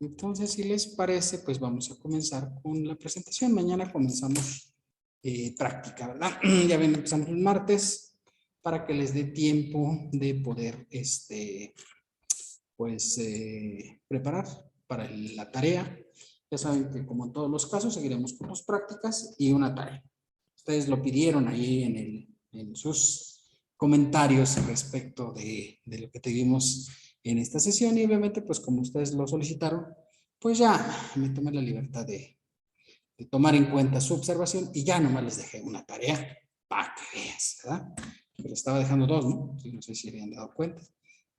Entonces, si les parece, pues vamos a comenzar con la presentación. Mañana comenzamos práctica, ¿verdad? Ya ven, empezamos el martes para que les dé tiempo de poder, preparar para la tarea. Ya saben que como en todos los casos, seguiremos con las prácticas y una tarea. Ustedes lo pidieron ahí en sus comentarios respecto de lo que tuvimos en esta sesión y obviamente pues como ustedes lo solicitaron, pues ya me tomé la libertad de tomar en cuenta su observación y ya nomás les dejé una tarea para que veas, ¿verdad? Pero les estaba dejando dos, ¿no? No sé si habían dado cuenta,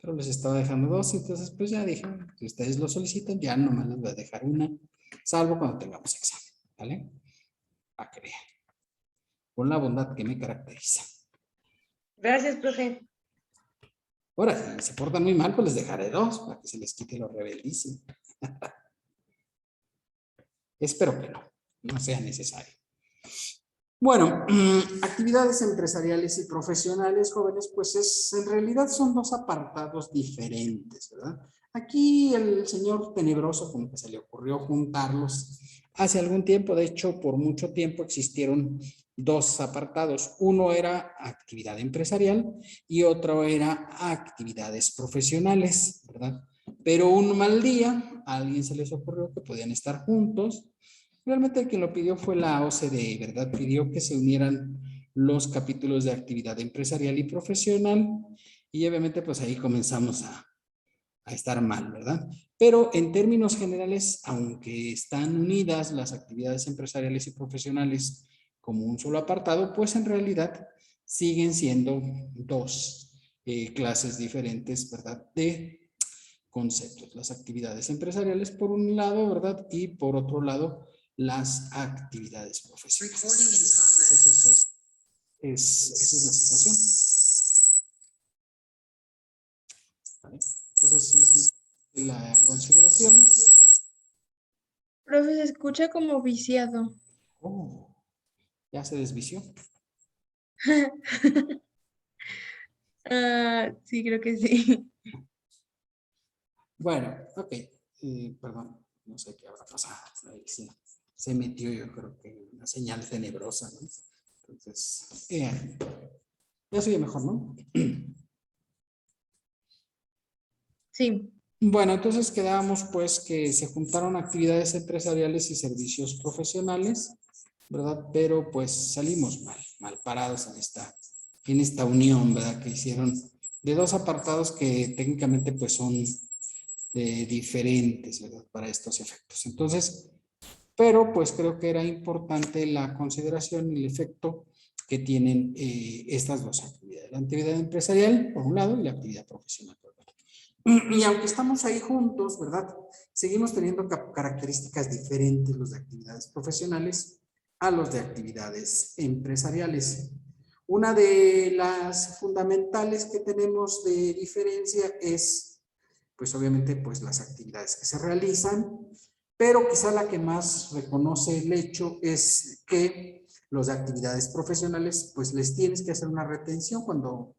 pero les estaba dejando dos, entonces pues ya dije, si ustedes lo solicitan, ya nomás les voy a dejar una, salvo cuando tengamos examen, ¿vale? Para que vean, con la bondad que me caracteriza. Gracias, profe. Ahora, si se portan muy mal, pues les dejaré dos para que se les quite lo rebeldísimo. Espero que no sea necesario. Bueno, actividades empresariales y profesionales, jóvenes, pues en realidad son dos apartados diferentes, ¿verdad? Aquí el señor tenebroso como que se le ocurrió juntarlos hace algún tiempo, de hecho por mucho tiempo existieron dos apartados, uno era actividad empresarial y otro era actividades profesionales, ¿verdad? Pero un mal día a alguien se les ocurrió que podían estar juntos. Realmente quien lo pidió fue la OCDE, ¿verdad? Pidió que se unieran los capítulos de actividad empresarial y profesional y obviamente pues ahí comenzamos a estar mal, ¿verdad? Pero en términos generales, aunque están unidas las actividades empresariales y profesionales como un solo apartado, pues en realidad siguen siendo dos clases diferentes, ¿verdad? De conceptos. Las actividades empresariales por un lado, ¿verdad? Y por otro lado, las actividades profesionales. Entonces, esa es la situación. ¿Vale? Entonces, es la consideración. Profe, se escucha como viciado. Oh, ya se desvició. Sí, creo que sí. Bueno, ok. Perdón, no sé qué habrá pasado. Ahí sí, se metió, yo creo que una señal tenebrosa, ¿no? Entonces, ya se oye mejor, ¿no? Sí. Bueno, entonces quedábamos pues que se juntaron actividades empresariales y servicios profesionales, ¿verdad? Pero pues salimos mal parados en esta unión, ¿verdad? Que hicieron de dos apartados que técnicamente pues son diferentes, ¿verdad? Para estos efectos. Entonces, pero pues creo que era importante la consideración y el efecto que tienen estas dos actividades. La actividad empresarial, por un lado, y la actividad profesional, por otro. Y aunque estamos ahí juntos, ¿verdad? Seguimos teniendo características diferentes los de actividades profesionales a los de actividades empresariales. Una de las fundamentales que tenemos de diferencia es, pues obviamente, pues las actividades que se realizan, pero quizá la que más reconoce el hecho es que los de actividades profesionales, pues les tienes que hacer una retención cuando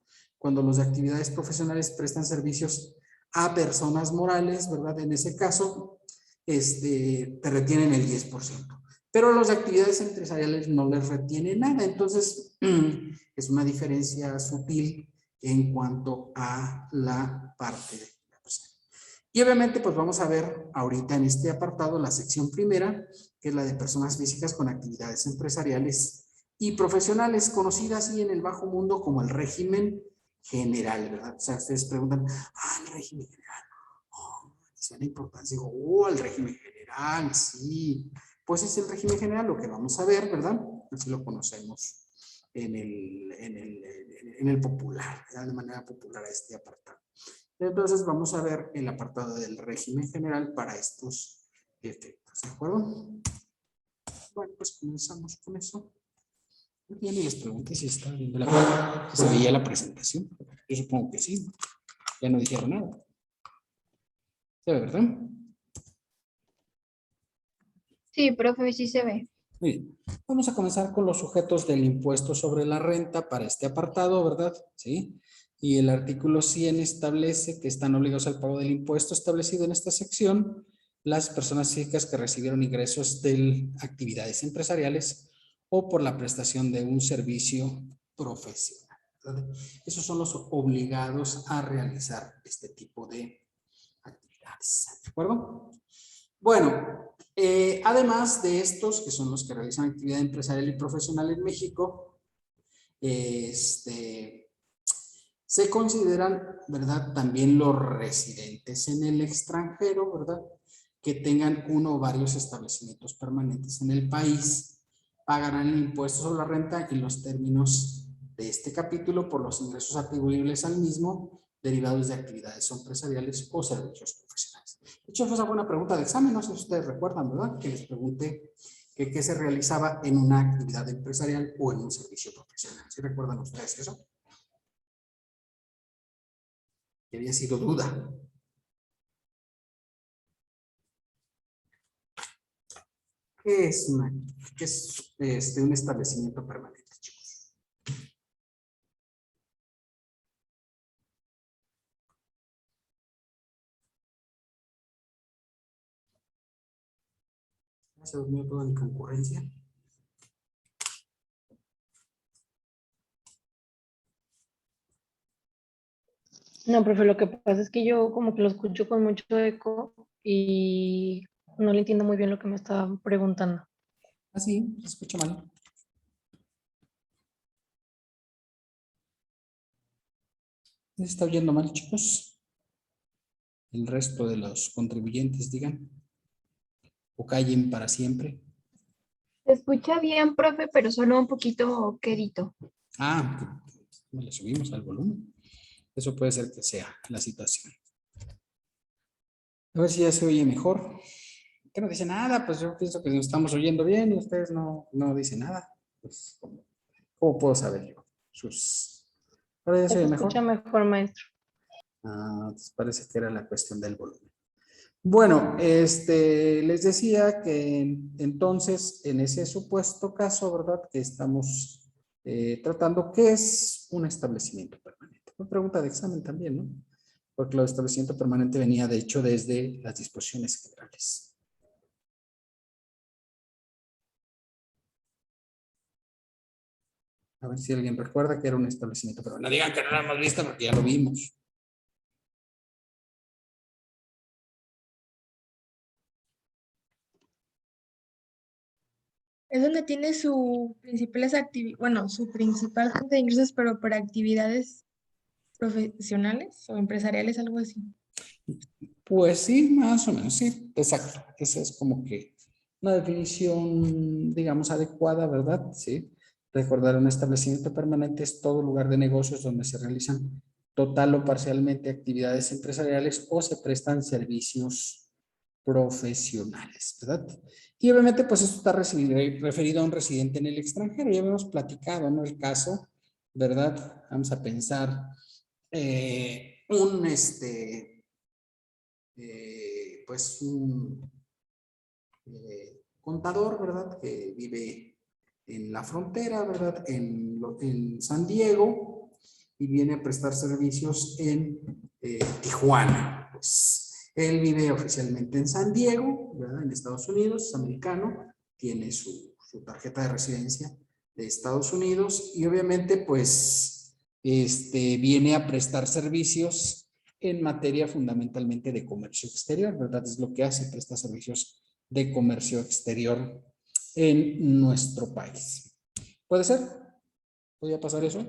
los de actividades profesionales prestan servicios a personas morales, ¿verdad? En ese caso, te retienen el 10%. Pero los de actividades empresariales no les retiene nada. Entonces, es una diferencia sutil en cuanto a la parte de la persona. Y obviamente, pues vamos a ver ahorita en este apartado la sección primera, que es la de personas físicas con actividades empresariales y profesionales, conocidas así en el bajo mundo como el régimen general, ¿verdad? O sea, ustedes preguntan, el régimen general, es la importancia, digo, el régimen general, sí, pues es el régimen general lo que vamos a ver, ¿verdad? Así lo conocemos en el popular, ¿verdad? De manera popular a este apartado. Entonces vamos a ver el apartado del régimen general para estos efectos, ¿de acuerdo? Bueno, pues comenzamos con eso. Ya ni les pregunté si estaba viendo si se veía la presentación. Yo supongo que sí. Ya no dijeron nada. ¿Se ve, verdad? Sí, profe, sí se ve. Muy bien. Vamos a comenzar con los sujetos del impuesto sobre la renta para este apartado, ¿verdad? Sí. Y el artículo 100 establece que están obligados al pago del impuesto establecido en esta sección las personas físicas que recibieron ingresos de actividades empresariales o por la prestación de un servicio profesional. Esos son los obligados a realizar este tipo de actividades. ¿De acuerdo? Bueno, además de estos, que son los que realizan actividad empresarial y profesional en México, se consideran, ¿verdad? También los residentes en el extranjero, ¿verdad? Que tengan uno o varios establecimientos permanentes en el país, pagarán el impuesto sobre la renta en los términos de este capítulo por los ingresos atribuibles al mismo derivados de actividades empresariales o servicios profesionales. De hecho, fue una buena pregunta de examen, no sé si ustedes recuerdan, ¿verdad? Que les pregunté que qué se realizaba en una actividad empresarial o en un servicio profesional. ¿Sí recuerdan ustedes eso? Que había sido duda. ¿Qué es un establecimiento permanente, chicos? ¿Se durmió toda mi concurrencia? No, profe, lo que pasa es que yo como que lo escucho con mucho eco y no le entiendo muy bien lo que me estaba preguntando. Ah, sí, se escucha mal. ¿Se está oyendo mal, chicos? El resto de los contribuyentes, digan. O callen para siempre. Se escucha bien, profe, pero suena un poquito quedito. Ah, le subimos al volumen. Eso puede ser que sea la situación. A ver si ya se oye mejor. ¿Qué no dice nada? Pues yo pienso que nos estamos oyendo bien y ustedes no dicen nada. Pues, ¿cómo puedo saber yo? ¿Ahora ya se Se oye escucha mejor? mejor, maestro. Ah, entonces parece que era la cuestión del volumen. Bueno, les decía que entonces en ese supuesto caso, ¿verdad? Que estamos tratando, ¿qué es un establecimiento permanente? Una pregunta de examen también, ¿no? Porque el establecimiento permanente venía de hecho desde las disposiciones generales. A ver si alguien recuerda que era un establecimiento permanente. No digan que no lo hemos visto porque ya lo vimos. Es donde tiene su principales bueno, su principal fuente de ingresos, pero para actividades profesionales o empresariales, algo así. Pues sí, más o menos, sí, exacto. Esa es como que una definición, digamos, adecuada, ¿verdad? Sí. Recordar un establecimiento permanente es todo lugar de negocios donde se realizan total o parcialmente actividades empresariales o se prestan servicios profesionales, ¿verdad? Y obviamente, pues esto está referido a un residente en el extranjero. Ya habíamos platicado, ¿no? El caso, ¿verdad? Vamos a pensar pues un contador, ¿verdad? Que vive en la frontera, ¿verdad? En San Diego y viene a prestar servicios en Tijuana. Pues él vive oficialmente en San Diego, ¿verdad? En Estados Unidos, es americano, tiene su tarjeta de residencia de Estados Unidos y obviamente pues viene a prestar servicios en materia fundamentalmente de comercio exterior, ¿verdad? Es lo que hace, presta servicios de comercio exterior en nuestro país. ¿Puede ser? ¿Podría pasar eso?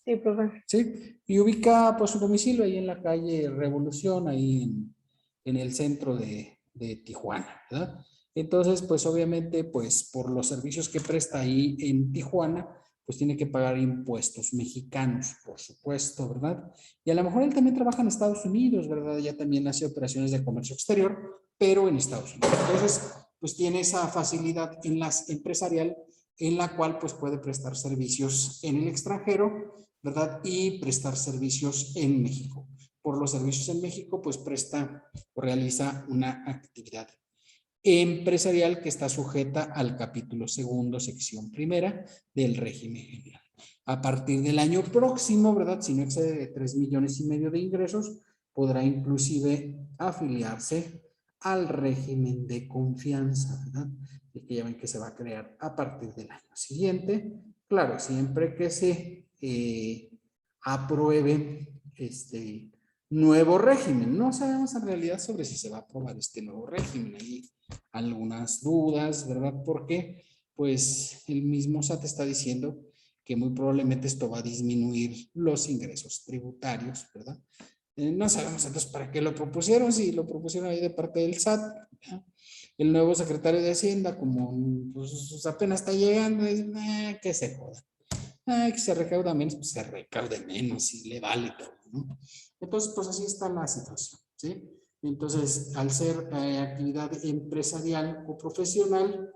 Sí, profe. Sí, y ubica pues su domicilio ahí en la calle Revolución, ahí en el centro de Tijuana, ¿verdad? Entonces, pues obviamente, pues por los servicios que presta ahí en Tijuana, pues tiene que pagar impuestos mexicanos, por supuesto, ¿verdad? Y a lo mejor él también trabaja en Estados Unidos, ¿verdad? Ya también hace operaciones de comercio exterior, pero en Estados Unidos. Entonces, pues tiene esa facilidad en las empresarial en la cual pues puede prestar servicios en el extranjero, ¿verdad? Y prestar servicios en México. Por los servicios en México, pues presta o realiza una actividad empresarial que está sujeta al capítulo segundo, sección primera del régimen general. A partir del año próximo, ¿verdad? Si no excede de 3,5 millones de ingresos, podrá inclusive afiliarse al régimen de confianza, ¿verdad? Y que ya ven que se va a crear a partir del año siguiente. Claro, siempre que se apruebe este nuevo régimen. No sabemos en realidad sobre si se va a aprobar este nuevo régimen. Hay algunas dudas, ¿verdad? Porque pues el mismo SAT está diciendo que muy probablemente esto va a disminuir los ingresos tributarios, ¿verdad? No sabemos entonces para qué lo propusieron, si lo propusieron ahí de parte del SAT, ¿verdad? El nuevo secretario de Hacienda, como pues, apenas está llegando, dice, que se joda. Que se recauda menos, pues se recaude menos y le vale todo, ¿no? Entonces, pues así está la situación, ¿sí? Entonces, al ser actividad empresarial o profesional,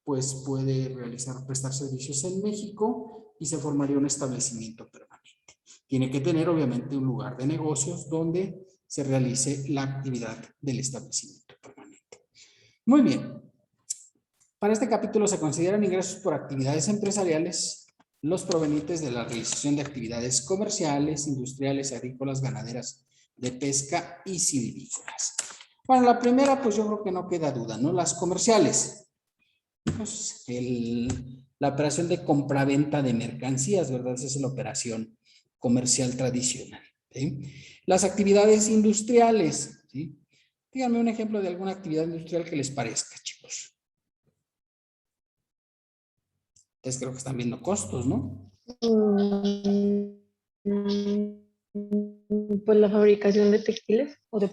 pues puede realizar, prestar servicios en México y se formaría un establecimiento permanente. Tiene que tener, obviamente, un lugar de negocios donde se realice la actividad del establecimiento permanente. Muy bien. Para este capítulo se consideran ingresos por actividades empresariales los provenientes de la realización de actividades comerciales, industriales, agrícolas, ganaderas, de pesca y silvícolas. Bueno, la primera, pues yo creo que no queda duda, ¿no? Las comerciales. Pues la operación de compra-venta de mercancías, ¿verdad? Esa es la operación comercial tradicional, ¿sí? Las actividades industriales, ¿sí? Díganme un ejemplo de alguna actividad industrial que les parezca, chicos. Ustedes creo que están viendo costos, ¿no? Pues la fabricación de textiles o de...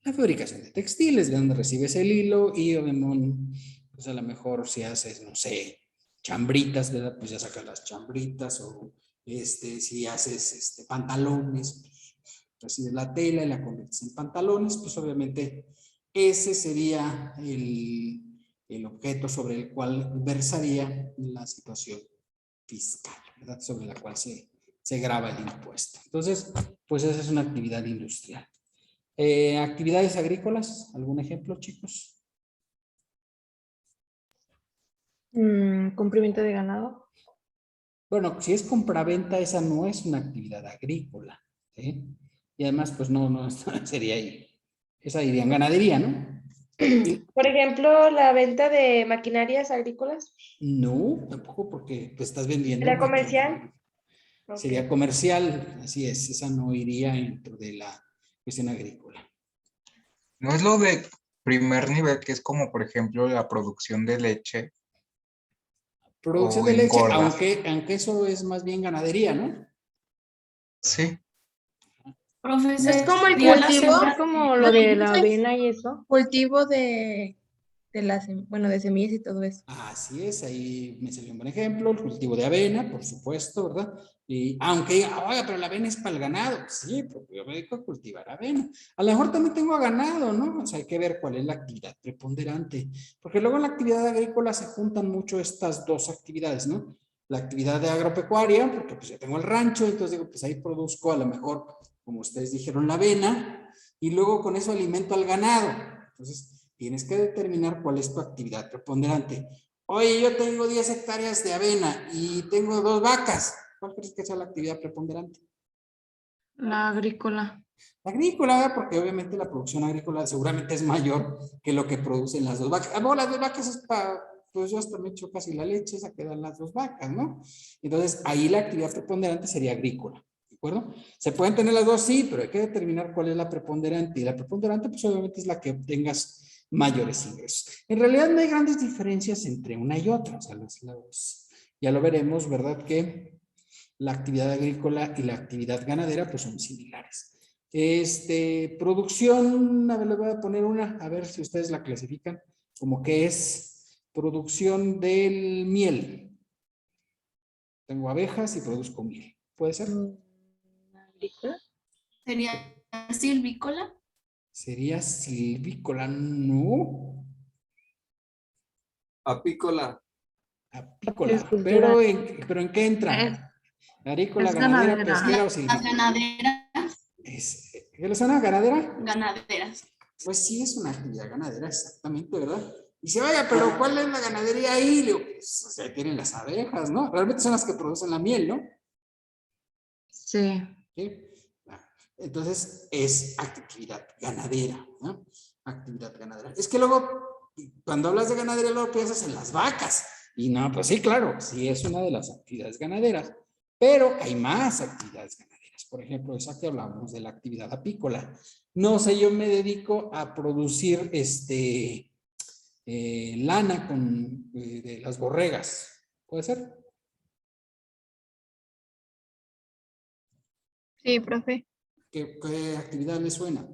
La fabricación de textiles, de donde recibes el hilo y obviamente, pues a lo mejor si haces, no sé, chambritas, ¿verdad? Pues ya sacas las chambritas o si haces pantalones, pues recibes la tela y la conviertes en pantalones, pues obviamente ese sería el objeto sobre el cual versaría la situación fiscal, ¿verdad? Sobre la cual se grava el impuesto. Entonces, pues esa es una actividad industrial. Actividades agrícolas, ¿algún ejemplo, chicos? Cumplimiento de ganado. Bueno, si es compraventa, esa no es una actividad agrícola, ¿sí? Y además, pues no sería ahí. Esa iría en ganadería, ¿no? Por ejemplo, la venta de maquinarias agrícolas. No, tampoco porque pues, estás vendiendo. ¿Era comercial? Sería Ok. comercial, así es, esa no iría dentro de la cuestión agrícola. No es lo de primer nivel, que es como, por ejemplo, la producción de leche. Producción O de leche, engorda. aunque eso es más bien ganadería, ¿no? Sí. Profesor, Es como el sería la cultivo. Es como lo de la avena y eso. cultivo de de semillas y todo eso. Así es, ahí me salió un buen ejemplo, el cultivo de avena, por supuesto, ¿verdad? Y aunque diga, oiga, pero la avena es para el ganado, sí, porque yo me dedico a cultivar avena. A lo mejor también tengo ganado, ¿no? O sea, hay que ver cuál es la actividad preponderante, porque luego en la actividad agrícola se juntan mucho estas dos actividades, ¿no? La actividad de agropecuaria, porque pues yo tengo el rancho, entonces digo, pues ahí produzco a lo mejor, como ustedes dijeron, la avena, y luego con eso alimento al ganado. Entonces, tienes que determinar cuál es tu actividad preponderante. Oye, yo tengo 10 hectáreas de avena y tengo 2 vacas. ¿Cuál crees que sea la actividad preponderante? La agrícola. La agrícola, ¿verdad? Porque obviamente la producción agrícola seguramente es mayor que lo que producen las 2 vacas. Ah, no, las 2 vacas es para, pues yo hasta me echo casi la leche, esa que dan las 2 vacas, ¿no? Entonces, ahí la actividad preponderante sería agrícola, ¿de acuerdo? Se pueden tener las dos, sí, pero hay que determinar cuál es la preponderante. Y la preponderante, pues obviamente es la que tengas mayores ingresos. En realidad no hay grandes diferencias entre una y otra, o sea, ya lo veremos, ¿verdad? Que la actividad agrícola y la actividad ganadera pues son similares. Producción, a ver, le voy a poner una, a ver si ustedes la clasifican, como que es producción del miel. Tengo abejas y produzco miel, ¿puede ser? ¿Agrícola? ¿Sería silvícola? Sería silvícola, no. Apícola. Apícola, Agricultura. pero ¿en qué entra? Agrícola, es ganadera, ganadera. pesquera o Las silvícola. ganaderas. ¿Qué le suena ganadera? Ganaderas. Pues sí, es una actividad ganadera, exactamente, ¿verdad? Y se vaya, pero ¿cuál es la ganadería ahí? Le digo, pues, o sea, tienen las abejas, ¿no? Realmente son las que producen la miel, ¿no? Sí. ¿Sí? Entonces, es actividad ganadera, ¿no? Actividad ganadera. Es que luego, cuando hablas de ganadería, luego piensas en las vacas. Y no, pues sí, claro, sí es una de las actividades ganaderas, pero hay más actividades ganaderas. Por ejemplo, esa que hablamos de la actividad apícola. No sé, yo me dedico a producir lana de las borregas. ¿Puede ser? Sí, profe. ¿Qué actividad le suena?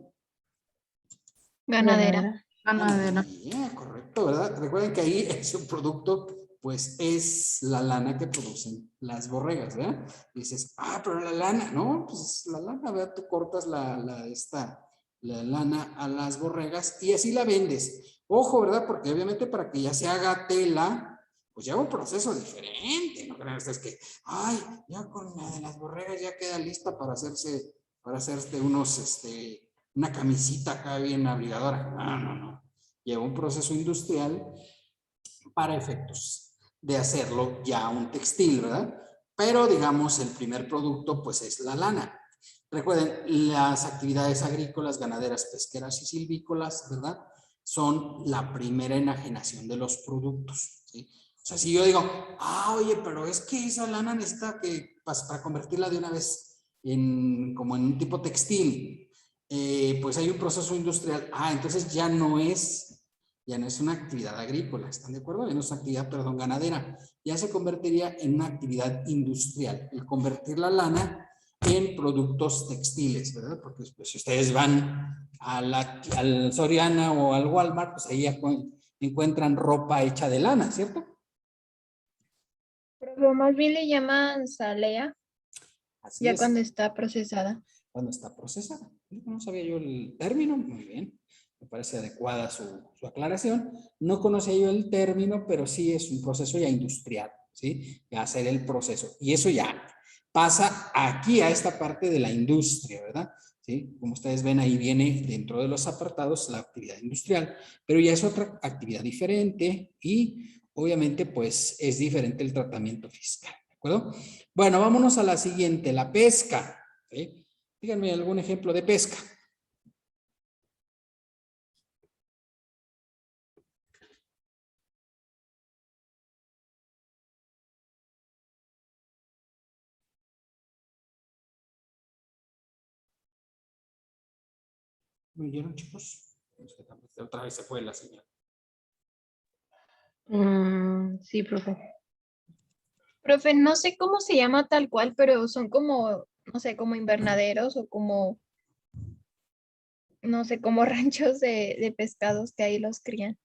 Ganadera. Ganadera. Ganadería, correcto, ¿verdad? Recuerden que ahí es un producto, pues es la lana que producen las borregas, ¿verdad? Y dices, pero la lana, no, pues la lana, ¿verdad? Tú cortas la lana a las borregas y así la vendes. Ojo, ¿verdad? Porque obviamente para que ya se haga tela, pues lleva un proceso diferente, ¿no crean ustedes que, ya con la de las borregas ya queda lista para hacerse una camisita acá bien abrigadora? No. Lleva un proceso industrial para efectos de hacerlo ya un textil, ¿verdad? Pero digamos, el primer producto pues es la lana. Recuerden, las actividades agrícolas, ganaderas, pesqueras y silvícolas, ¿verdad? Son la primera enajenación de los productos, ¿sí? O sea, si yo digo, oye, pero es que esa lana necesita para convertirla de una vez como en un tipo textil, pues hay un proceso industrial. Entonces ya no es una actividad agrícola, ¿están de acuerdo? Ya no es una actividad, perdón, ganadera. Ya se convertiría en una actividad industrial, el convertir la lana en productos textiles, ¿verdad? Porque pues, si ustedes van al Soriana o al Walmart, pues ahí ya encuentran ropa hecha de lana, ¿cierto? Pero más bien le llaman salea, Así ya es. cuando está procesada. Cuando está procesada. No sabía yo el término, muy bien. Me parece adecuada su aclaración. No conocía yo el término, pero sí es un proceso ya industrial, ¿sí? Ya hacer el proceso. Y eso ya pasa aquí a esta parte de la industria, ¿verdad? ¿Sí? Como ustedes ven, ahí viene dentro de los apartados la actividad industrial, pero ya es otra actividad diferente y obviamente pues es diferente el tratamiento fiscal, ¿de acuerdo? Bueno, vámonos a la siguiente, la pesca, ¿sí? Díganme algún ejemplo de pesca. ¿Me oyeron, chicos? Otra vez se fue la señal. Sí, profe. Profe, no sé cómo se llama tal cual, pero son como, no sé, como invernaderos o como, no sé, como ranchos de pescados que ahí los crían.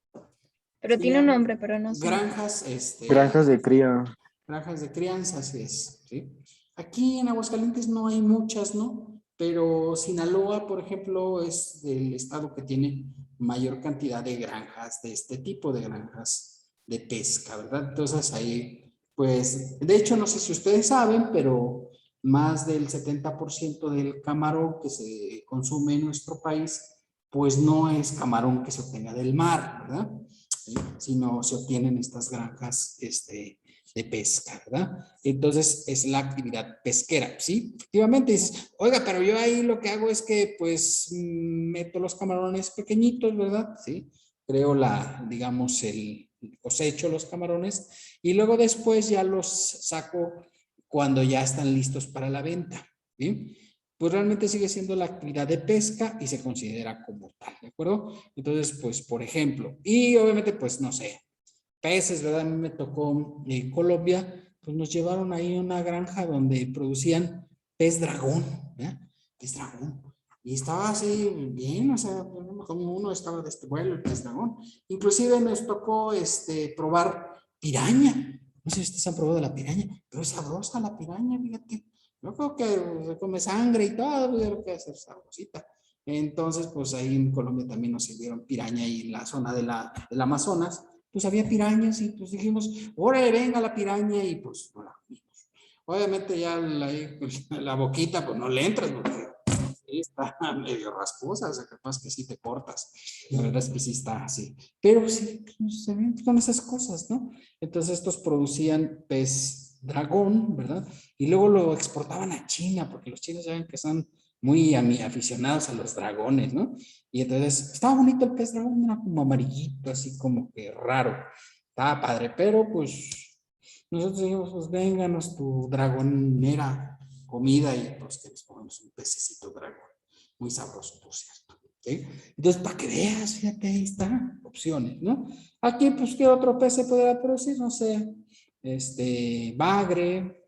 Pero tiene un nombre, pero no sé. Granjas, Granjas de cría. granjas de crianza, así es, ¿sí? Aquí en Aguascalientes no hay muchas, ¿no? Pero Sinaloa, por ejemplo, es del estado que tiene mayor cantidad de granjas, de este tipo de granjas de pesca, ¿verdad? Entonces ahí, pues, de hecho, no sé si ustedes saben, pero más del 70% del camarón que se consume en nuestro país, pues no es camarón que se obtenga del mar, ¿verdad? ¿Sí? Sino se obtienen estas granjas, de pesca, ¿verdad? Entonces es la actividad pesquera, ¿sí? Efectivamente dices, oiga, pero yo ahí lo que hago es que pues meto los camarones pequeñitos, ¿verdad? Sí, creo digamos, cosecho los camarones y luego después ya los saco cuando ya están listos para la venta, ¿sí? Pues realmente sigue siendo la actividad de pesca y se considera como tal, ¿de acuerdo? Entonces, pues, por ejemplo, y obviamente, pues, no sé, peces, ¿verdad? A mí me tocó en Colombia, pues nos llevaron ahí a una granja donde producían pez dragón, ¿verdad? Pez dragón. Y estaba así bien, o sea, como uno estaba de este vuelo, el pez dragón. Inclusive nos tocó probar piraña. No sé si ustedes han probado la piraña, pero es sabrosa la piraña, fíjate. Yo creo que se come sangre y todo, pero que hacer sabrosita. Entonces, pues ahí en Colombia también nos sirvieron piraña y en la zona del Amazonas pues había pirañas y pues dijimos, órale, venga la piraña y pues no la comimos. Obviamente ya la boquita pues no le entras porque está medio rasposa, o sea, capaz que sí te cortas. La verdad es que sí está así. Pero sí, pues, se ven con esas cosas, ¿no? Entonces estos producían pez dragón, ¿verdad? Y luego lo exportaban a China, porque los chinos saben que son muy aficionados a los dragones, ¿no? Y entonces estaba bonito el pez dragón, era como amarillito, así como que raro. Estaba padre, pero pues nosotros dijimos, pues vénganos tu dragonera comida y pues que nos comemos un pececito dragón. Muy sabroso, por cierto. ¿Sí? Entonces, para que veas, fíjate, ahí está, opciones, ¿no? Aquí, pues, ¿qué otro pez se podrá producir? No sé, bagre,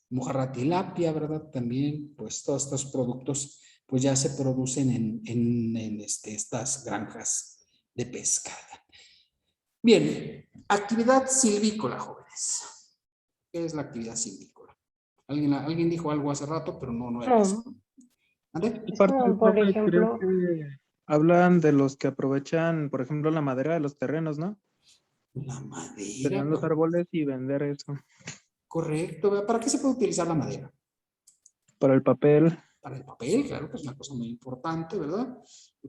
mojarra tilapia, ¿verdad? También, pues, todos estos productos, pues, ya se producen en estas granjas de pesca. Bien, actividad silvícola, jóvenes. ¿Qué es la actividad silvícola? Alguien dijo algo hace rato, pero no era eso. Como, ¿Ande? es Parte del como, por profe, creo ejemplo, que hablan de los que aprovechan, por ejemplo, la madera de los terrenos, ¿no? La madera. Tener los árboles y vender eso Correcto. ¿Para qué se puede utilizar la madera? para el papel. Para el papel, claro, que es una cosa muy importante, ¿verdad?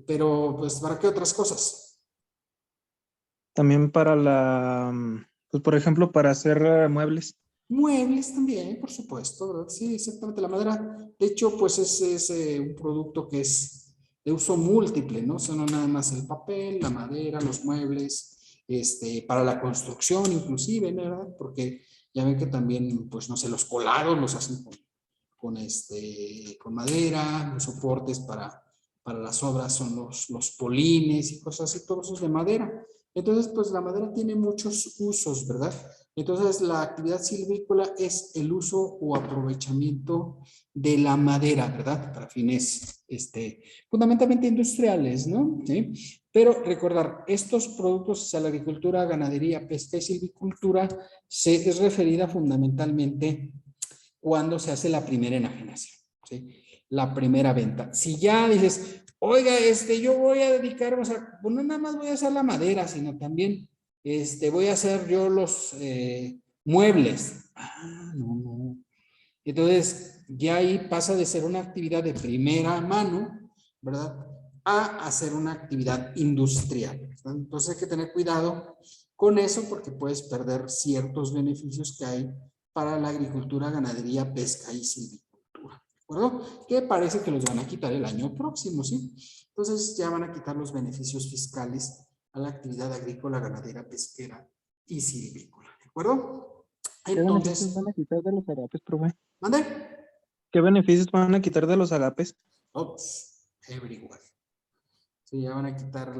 Pero, pues, ¿para qué otras cosas? También para pues por ejemplo, para hacer muebles. Muebles también, por supuesto, ¿verdad? Sí, exactamente. La madera, de hecho, pues es un producto que es de uso múltiple, ¿no? O sea, no nada más el papel, la madera, los muebles, para la construcción inclusive, ¿verdad? Porque ya ven que también, pues, no sé, los colados los hacen con madera, los soportes para las obras son los polines y cosas así, todos esos de madera. Entonces, pues la madera tiene muchos usos, ¿verdad? Entonces, la actividad silvícola es el uso o aprovechamiento de la madera, ¿verdad? Para fines, fundamentalmente industriales, ¿no? ¿Sí? Pero recordar, estos productos, o sea, la agricultura, ganadería, pesca y silvicultura, es referida fundamentalmente cuando se hace la primera enajenación, ¿sí? La primera venta. Si ya dices, oiga, yo voy a dedicarme, o sea, pues no nada más voy a hacer la madera, sino también, voy a hacer yo los muebles. Ah, no. Entonces, ya ahí pasa de ser una actividad de primera mano, ¿verdad? A hacer una actividad industrial, ¿verdad? Entonces hay que tener cuidado con eso porque puedes perder ciertos beneficios que hay para la agricultura, ganadería, pesca y silvicultura, ¿de acuerdo? Que parece que los van a quitar el año próximo, ¿sí? Entonces ya van a quitar los beneficios fiscales a la actividad agrícola, ganadera, pesquera y silvícola, ¿de acuerdo? ¿Qué beneficios Entonces, van a quitar de los agapes, profe? ¿mande? ¿Qué beneficios van a quitar de los agapes? Oops, everywhere. Sí, ya van a quitar,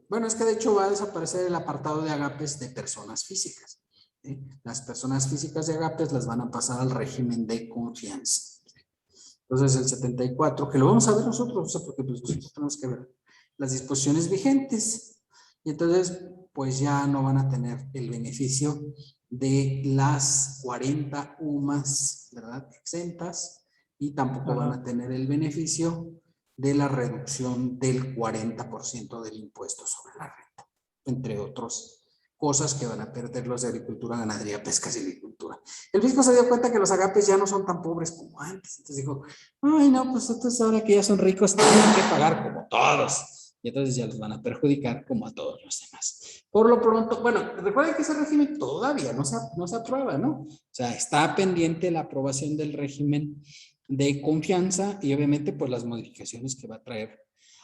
bueno, es que de hecho va a desaparecer el apartado de agapes de personas físicas. ¿Sí? Las personas físicas de agapes las van a pasar al régimen de confianza. ¿Sí? Entonces el 74, que lo vamos a ver nosotros, o sea, porque pues nosotros tenemos que ver las disposiciones vigentes. Y entonces, pues ya no van a tener el beneficio de las 40 UMAS, ¿verdad? Exentas, y tampoco van a tener el beneficio de la reducción del 40% del impuesto sobre la renta, entre otras cosas que van a perder los de agricultura, ganadería, pesca y silvicultura. El fisco se dio cuenta que los agapes ya no son tan pobres como antes, entonces dijo, ay no, pues entonces ahora que ya son ricos tienen que pagar como todos, y entonces ya los van a perjudicar como a todos los demás. Por lo pronto, bueno, recuerden que ese régimen todavía no se aprueba, ¿no? O sea, está pendiente la aprobación del régimen de confianza y obviamente pues las modificaciones que va a traer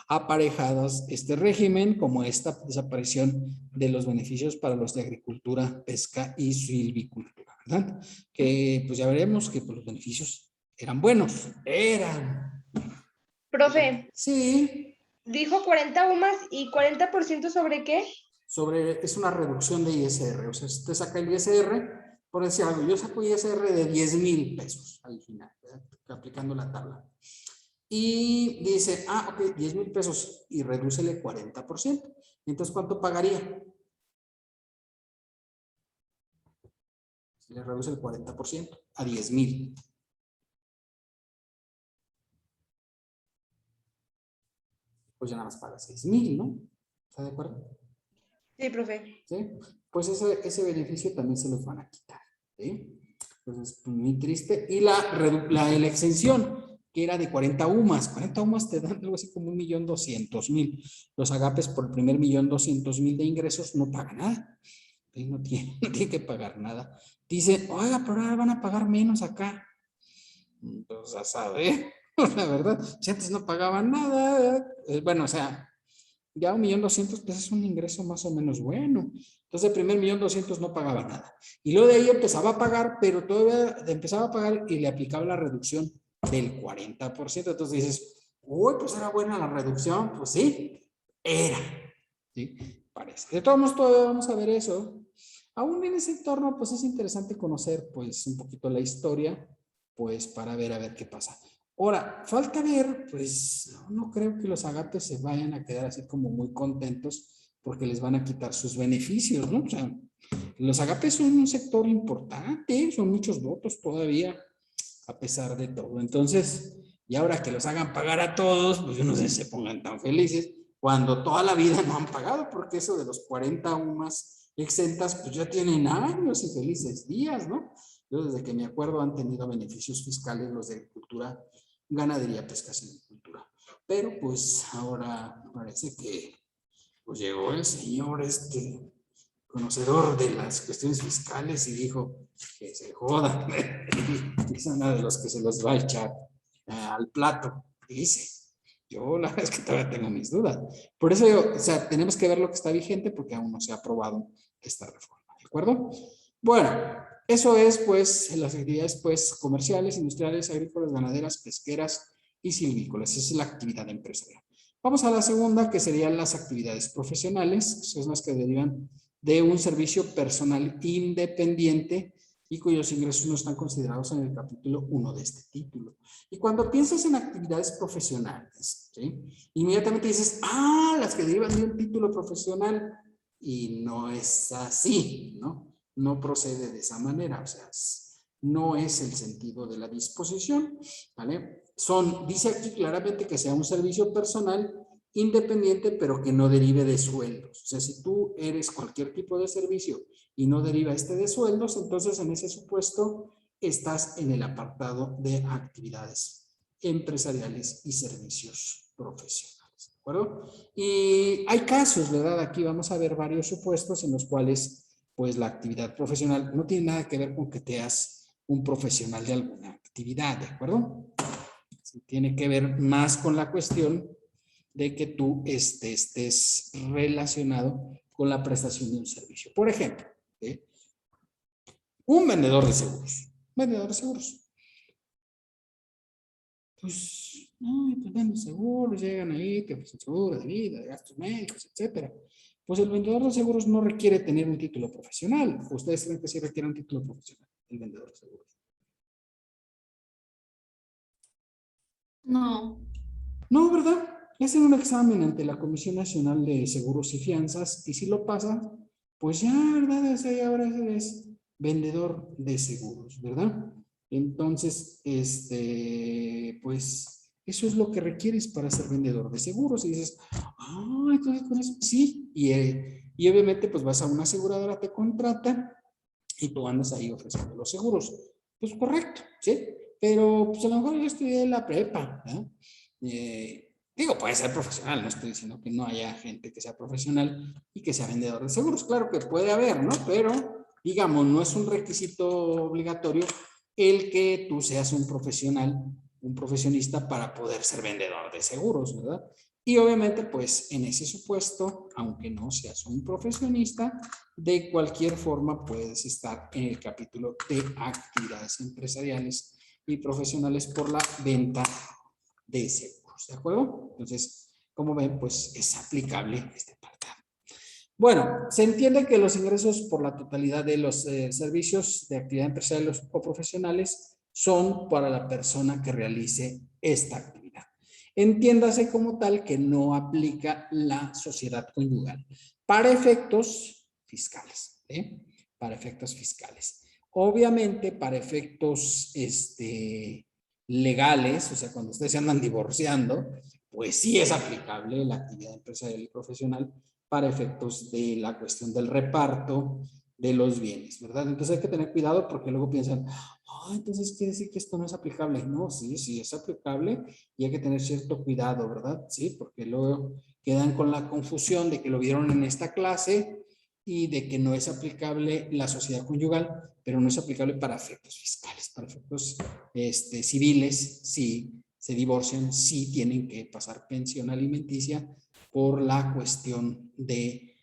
aparejadas este régimen, como esta desaparición de los beneficios para los de agricultura, pesca y silvicultura, ¿verdad? Que pues ya veremos que pues, los beneficios eran buenos, eran. Profe, Sí. dijo 40 UMAS y 40% sobre qué? Es una reducción de ISR, o sea, si usted saca el ISR, por decir algo, yo saco ISR de 10,000 pesos al final, ¿verdad? Aplicando la tabla. Y dice, ok, 10,000 pesos y redúcele 40%. Entonces, ¿cuánto pagaría? Si le reduce el 40% a 10,000. Pues ya nada más paga 6,000, ¿no? ¿Está de acuerdo? Sí, profe. ¿Sí? Pues ese beneficio también se los van a quitar. ¿Sí? Entonces, muy triste. Y la exención, que era de 40 UMAS. 40 UMAS te dan algo así como 1,200,000. Los agapes por el primer 1,200,000 de ingresos no pagan nada. No tiene que pagar nada. Dice, oiga, pero ahora van a pagar menos acá. Entonces, a saber. La verdad, si antes no pagaban nada, bueno, o sea, ya 1.200.000 es un ingreso más o menos bueno. Entonces, el primer 1.200.000 no pagaba nada. Y luego de ahí empezaba a pagar, pero todavía empezaba a pagar y le aplicaba la reducción del 40%. Entonces dices, uy, pues era buena la reducción. Pues sí, era. ¿Sí? Parece. De todos modos, todavía vamos a ver eso. Aún en ese entorno, pues es interesante conocer, pues, un poquito la historia, pues, para ver a ver qué pasa. Ahora, falta ver, pues, no creo que los agapes se vayan a quedar así como muy contentos porque les van a quitar sus beneficios, ¿no? O sea, los agapes son un sector importante, son muchos votos todavía, a pesar de todo. Entonces, y ahora que los hagan pagar a todos, pues yo no sé si se pongan tan felices cuando toda la vida no han pagado, porque eso de los 40 UMAS exentas, pues ya tienen años y felices días, ¿no? Yo desde que me acuerdo han tenido beneficios fiscales los de agricultura, ganadería, pesca, agricultura. Pero pues ahora parece que pues llegó el señor conocedor de las cuestiones fiscales y dijo que se joda. Es uno de los que se los va a echar al plato. Dice, yo la verdad es que todavía tengo mis dudas. Por eso yo, o sea, tenemos que ver lo que está vigente porque aún no se ha aprobado esta reforma. ¿De acuerdo? Bueno, eso es pues las actividades pues comerciales, industriales, agrícolas, ganaderas, pesqueras y silvícolas. Esa es la actividad empresarial. Vamos a la segunda, que serían las actividades profesionales, que son las que derivan de un servicio personal independiente y cuyos ingresos no están considerados en el capítulo 1 de este título. Y cuando piensas en actividades profesionales, ¿sí? Inmediatamente dices, ah, las que derivan de un título profesional, y no es así, ¿no? No procede de esa manera, o sea, no es el sentido de la disposición, ¿vale? Dice aquí claramente que sea un servicio personal independiente, pero que no derive de sueldos. O sea, si tú eres cualquier tipo de servicio y no deriva de sueldos, entonces en ese supuesto estás en el apartado de actividades empresariales y servicios profesionales. ¿De acuerdo? Y hay casos, ¿verdad? Aquí vamos a ver varios supuestos en los cuales pues la actividad profesional no tiene nada que ver con que seas un profesional de alguna actividad, ¿de acuerdo? Tiene que ver más con la cuestión de que tú estés relacionado con la prestación de un servicio. Por ejemplo, ¿sí? Un vendedor de seguros. Vendedor de seguros. Pues, no, pues venden seguros, llegan ahí, te ofrecen seguro de vida, de gastos médicos, etcétera. Pues el vendedor de seguros no requiere tener un título profesional. ¿Ustedes creen que sí requiere un título profesional el vendedor de seguros? No. No, ¿verdad? Hacen un examen ante la Comisión Nacional de Seguros y Fianzas y si lo pasa, pues ya, ¿verdad? O sea, ya ahora eres vendedor de seguros, ¿verdad? Entonces, pues eso es lo que requieres para ser vendedor de seguros. Y dices, ah, entonces con eso, sí. Y obviamente, pues vas a una aseguradora, te contrata y tú andas ahí ofreciendo los seguros. Pues correcto, ¿sí? Pero pues a lo mejor yo estudié en la prepa, ¿no? Digo, puede ser profesional, no estoy diciendo que no haya gente que sea profesional y que sea vendedor de seguros, claro que puede haber, ¿no? Pero, digamos, no es un requisito obligatorio el que tú seas un profesional, un profesionista para poder ser vendedor de seguros, ¿verdad? Y obviamente, pues, en ese supuesto, aunque no seas un profesionista, de cualquier forma puedes estar en el capítulo de actividades empresariales y profesionales por la venta de seguros, ¿de acuerdo? Entonces, como ven, pues es aplicable este apartado. Bueno, se entiende que los ingresos por la totalidad de los servicios de actividad empresarial o profesionales son para la persona que realice esta actividad. Entiéndase como tal que no aplica la sociedad conyugal para efectos fiscales, ¿eh? Para efectos fiscales. Obviamente, para efectos legales, o sea, cuando ustedes se andan divorciando, pues sí es aplicable la actividad empresarial y profesional para efectos de la cuestión del reparto de los bienes, ¿verdad? Entonces hay que tener cuidado porque luego piensan, entonces quiere decir que esto no es aplicable. No, sí es aplicable y hay que tener cierto cuidado, ¿verdad? Sí, porque luego quedan con la confusión de que lo vieron en esta clase y de que no es aplicable la sociedad conyugal, pero no es aplicable para efectos fiscales, para efectos civiles, sí se divorcian, sí tienen que pasar pensión alimenticia por la cuestión de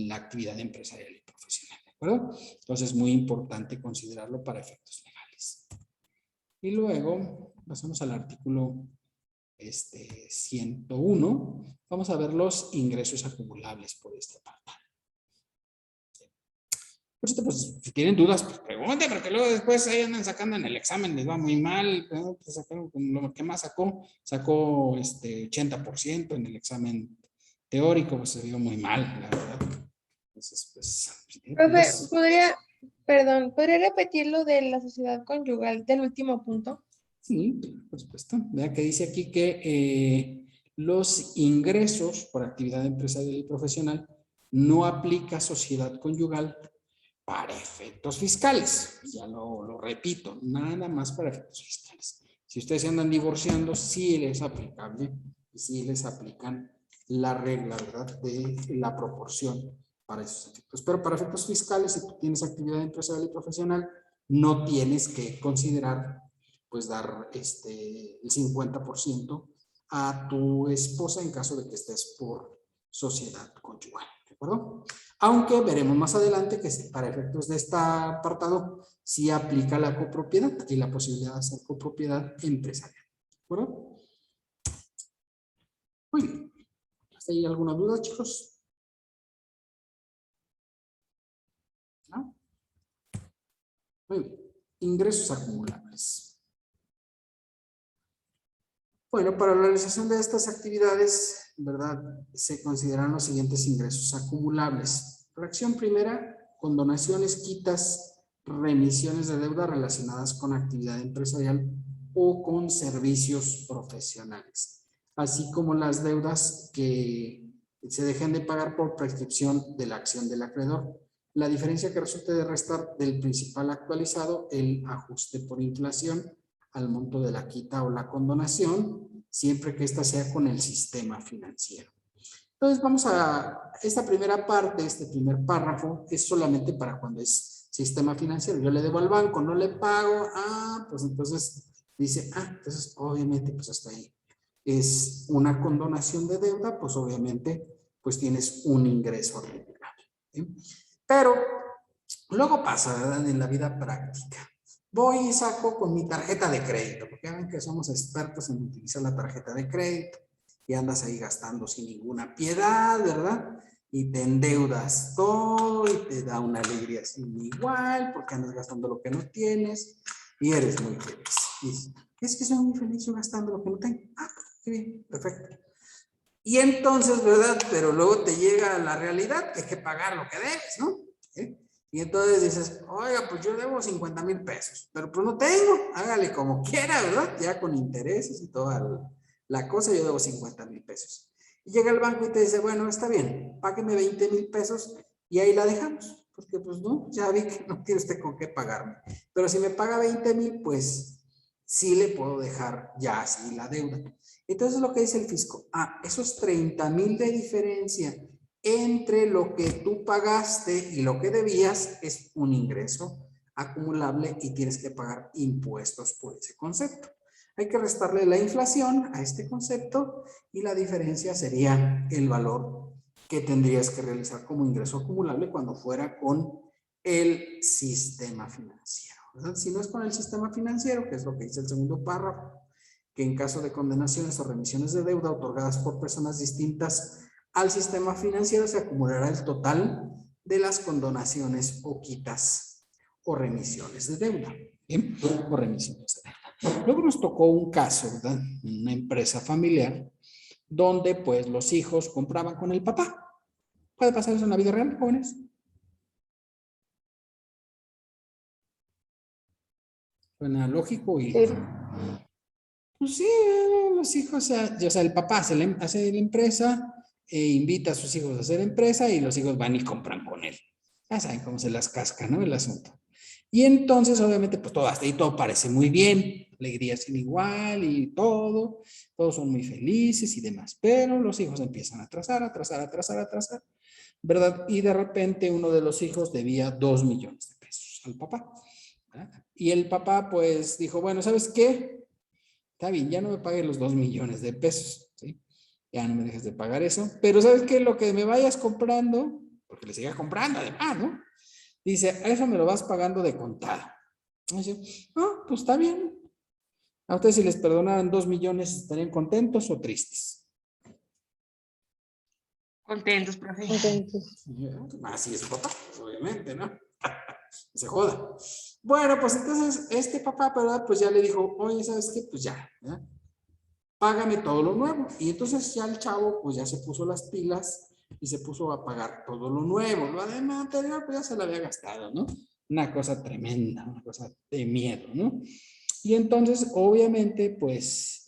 la actividad empresarial y profesional, ¿de acuerdo? Entonces es muy importante considerarlo para efectos legales. Y luego pasamos al artículo 101. Vamos a ver los ingresos acumulables por este apartado. Por eso, pues, si tienen dudas, pues pregunten, porque luego después ahí andan sacando en el examen, les va muy mal. ¿No? Pues sacaron, lo que más sacó 80% en el examen teórico, pues se vio muy mal, la verdad. Entonces, pues, si tienen Profe, dudas, ¿podría repetir lo de la sociedad conyugal del último punto? sí, por supuesto. Vea que dice aquí que los ingresos por actividad empresarial y profesional no aplica sociedad conyugal para efectos fiscales. Ya lo repito, nada más para efectos fiscales. Si ustedes se andan divorciando, sí les es aplicable y sí les aplican la regla, ¿verdad?, de la proporción para esos efectos. Pero para efectos fiscales, si tú tienes actividad empresarial y profesional, no tienes que considerar, pues, dar el 50% a tu esposa en caso de que estés por sociedad conyugal, ¿de acuerdo? Aunque veremos más adelante que para efectos de este apartado sí aplica la copropiedad y la posibilidad de hacer copropiedad empresarial. ¿De acuerdo? Muy bien. ¿Hasta ahí alguna duda, chicos? ¿No? Muy bien. Ingresos acumulables. Bueno, para la realización de estas actividades, ¿verdad?, se consideran los siguientes ingresos acumulables. Fracción primera, condonaciones, quitas, remisiones de deuda relacionadas con actividad empresarial o con servicios profesionales, así como las deudas que se dejen de pagar por prescripción de la acción del acreedor. La diferencia que resulte de restar del principal actualizado, el ajuste por inflación al monto de la quita o la condonación, siempre que ésta sea con el sistema financiero. Entonces vamos a esta primera parte, este primer párrafo es solamente para cuando es sistema financiero. Yo le debo al banco, no le pago, pues entonces dice, entonces obviamente pues hasta ahí es una condonación de deuda, pues obviamente pues tienes un ingreso acumulable, ¿sí? Pero luego pasa, ¿verdad?, en la vida práctica. Voy y saco con mi tarjeta de crédito, porque ven que somos expertos en utilizar la tarjeta de crédito y andas ahí gastando sin ninguna piedad, ¿verdad? Y te endeudas todo y te da una alegría sin igual porque andas gastando lo que no tienes y eres muy feliz. Y es que soy muy feliz yo gastando lo que no tengo. Qué bien, perfecto. Y entonces, ¿verdad? Pero luego te llega la realidad que hay que pagar lo que debes, ¿no? ¿Sí? Y entonces dices, oiga, pues yo debo 50,000 pesos, pero pues no tengo, hágale como quiera, ¿verdad? Ya con intereses y toda la cosa, yo debo 50,000 pesos. Y llega el banco y te dice, bueno, está bien, págueme 20,000 pesos y ahí la dejamos, porque pues no, ya vi que no tiene usted con qué pagarme. Pero si me paga 20,000, pues sí le puedo dejar ya así la deuda. Entonces lo que dice el fisco, esos 30,000 de diferencia entre lo que tú pagaste y lo que debías es un ingreso acumulable y tienes que pagar impuestos por ese concepto. Hay que restarle la inflación a este concepto y la diferencia sería el valor que tendrías que realizar como ingreso acumulable cuando fuera con el sistema financiero, ¿verdad? Si no es con el sistema financiero, que es lo que dice el segundo párrafo, que en caso de condenaciones o remisiones de deuda otorgadas por personas distintas al sistema financiero se acumulará el total de las condonaciones o quitas o remisiones de deuda. ¿Bien? O remisiones de deuda. Luego nos tocó un caso, ¿verdad? Una empresa familiar donde pues los hijos compraban con el papá. ¿Puede pasar eso en la vida real, jóvenes? Suena lógico y... Sí. Pues sí, los hijos, o sea, el papá hace la empresa, invita a sus hijos a hacer empresa y los hijos van y compran con él. Ya saben cómo se las casca, ¿no? El asunto. Y entonces, obviamente, pues todo hasta ahí todo parece muy bien, alegría sin igual y todo, todos son muy felices y demás, pero los hijos empiezan a atrasar, ¿verdad? Y de repente uno de los hijos debía 2 millones de pesos al papá, ¿verdad? Y el papá pues dijo, bueno, ¿sabes qué? está bien, ya no me pagues los 2 millones de pesos, ¿sí? Ya no me dejes de pagar eso, pero ¿sabes qué? Lo que me vayas comprando, porque le sigas comprando además, ¿no? Dice, a eso me lo vas pagando de contado. Dice, ah, pues está bien. A ustedes si les perdonaran 2 millones, ¿estarían contentos o tristes? Contentos, profe. Entonces, Así es, papá, obviamente, ¿no? Se joda. Bueno, pues entonces este papá, ¿verdad? Pues ya le dijo, oye, ¿sabes qué? Pues ya, ¿verdad? Págame todo lo nuevo. Y entonces ya el chavo, pues ya se puso las pilas y se puso a pagar todo lo nuevo. Lo demás anterior, pues ya se lo había gastado, ¿no? Una cosa tremenda, una cosa de miedo, ¿no? Y entonces, obviamente, pues,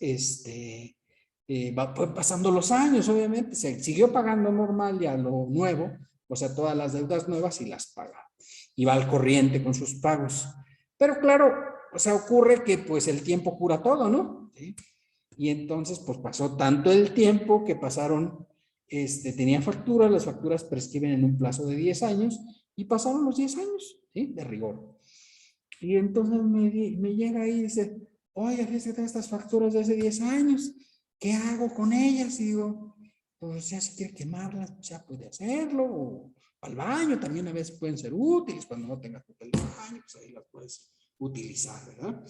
fue pasando los años, obviamente, se siguió pagando normal ya lo nuevo, o sea, todas las deudas nuevas y las paga. Y va al corriente con sus pagos. Pero claro, o sea, ocurre que pues el tiempo cura todo, ¿no? ¿Sí? Y entonces, pues pasó tanto el tiempo que pasaron, tenían facturas, las facturas prescriben en un plazo de 10 años y pasaron los 10 años, ¿sí? De rigor. Y entonces me llega ahí y dice, oye, fíjate que tengo estas facturas de hace 10 años, ¿qué hago con ellas? Y digo, pues ya si quiere quemarlas, pues ya puede hacerlo, o al baño también a veces pueden ser útiles, cuando no tengas papel de baño, pues ahí las puedes utilizar, ¿verdad?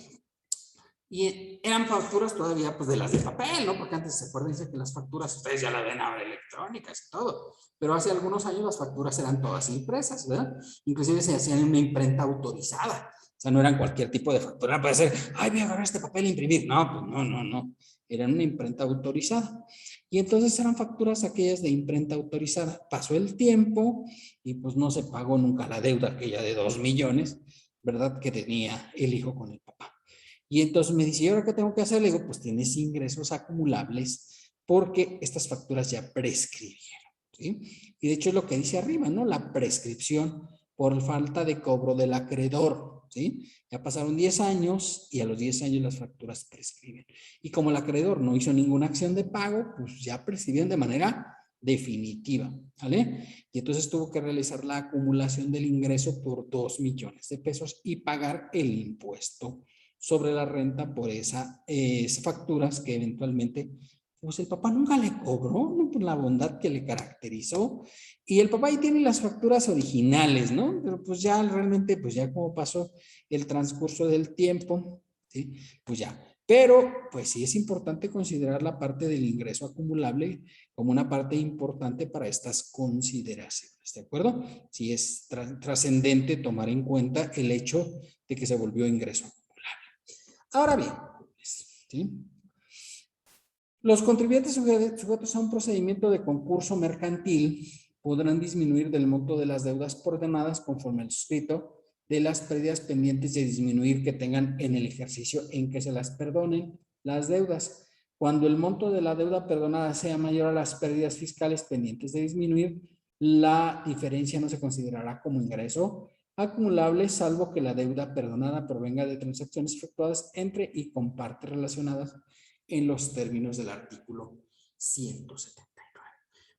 Y eran facturas todavía pues de las de papel, ¿no? Porque antes se acuerdan, dice que las facturas ustedes ya las ven ahora electrónicas y todo, pero hace algunos años las facturas eran todas impresas, ¿verdad? Inclusive se hacían en una imprenta autorizada, o sea, no eran cualquier tipo de factura, puede ser, ay, voy a agarrar este papel e imprimir, no, pues no, eran una imprenta autorizada. Y entonces eran facturas aquellas de imprenta autorizada. Pasó el tiempo y pues no se pagó nunca la deuda aquella de 2 millones, ¿verdad? Que tenía el hijo con el papá. Y entonces me dice, ¿y ahora qué tengo que hacer? Le digo, pues tienes ingresos acumulables porque estas facturas ya prescribieron, ¿sí? Y de hecho es lo que dice arriba, ¿no? La prescripción por falta de cobro del acreedor, ¿sí? Ya pasaron 10 años y a los 10 años las facturas prescriben. Y como el acreedor no hizo ninguna acción de pago, pues ya prescribieron de manera definitiva, ¿vale? Y entonces tuvo que realizar la acumulación del ingreso por 2 millones de pesos y pagar el impuesto sobre la renta por esas facturas que eventualmente, pues el papá nunca le cobró, ¿no? Por la bondad que le caracterizó. Y el papá ahí tiene las facturas originales, ¿no? Pero pues ya realmente, pues ya como pasó el transcurso del tiempo, ¿sí? Pues ya. Pero, pues sí es importante considerar la parte del ingreso acumulable como una parte importante para estas consideraciones, ¿de acuerdo? Sí es trascendente tomar en cuenta el hecho de que se volvió ingreso acumulable. Ahora bien, ¿sí? Los contribuyentes sujetos a un procedimiento de concurso mercantil podrán disminuir del monto de las deudas perdonadas conforme al suscrito de las pérdidas pendientes de disminuir que tengan en el ejercicio en que se las perdonen las deudas. Cuando el monto de la deuda perdonada sea mayor a las pérdidas fiscales pendientes de disminuir, la diferencia no se considerará como ingreso acumulable, salvo que la deuda perdonada provenga de transacciones efectuadas entre y con partes relacionadas en los términos del artículo 179.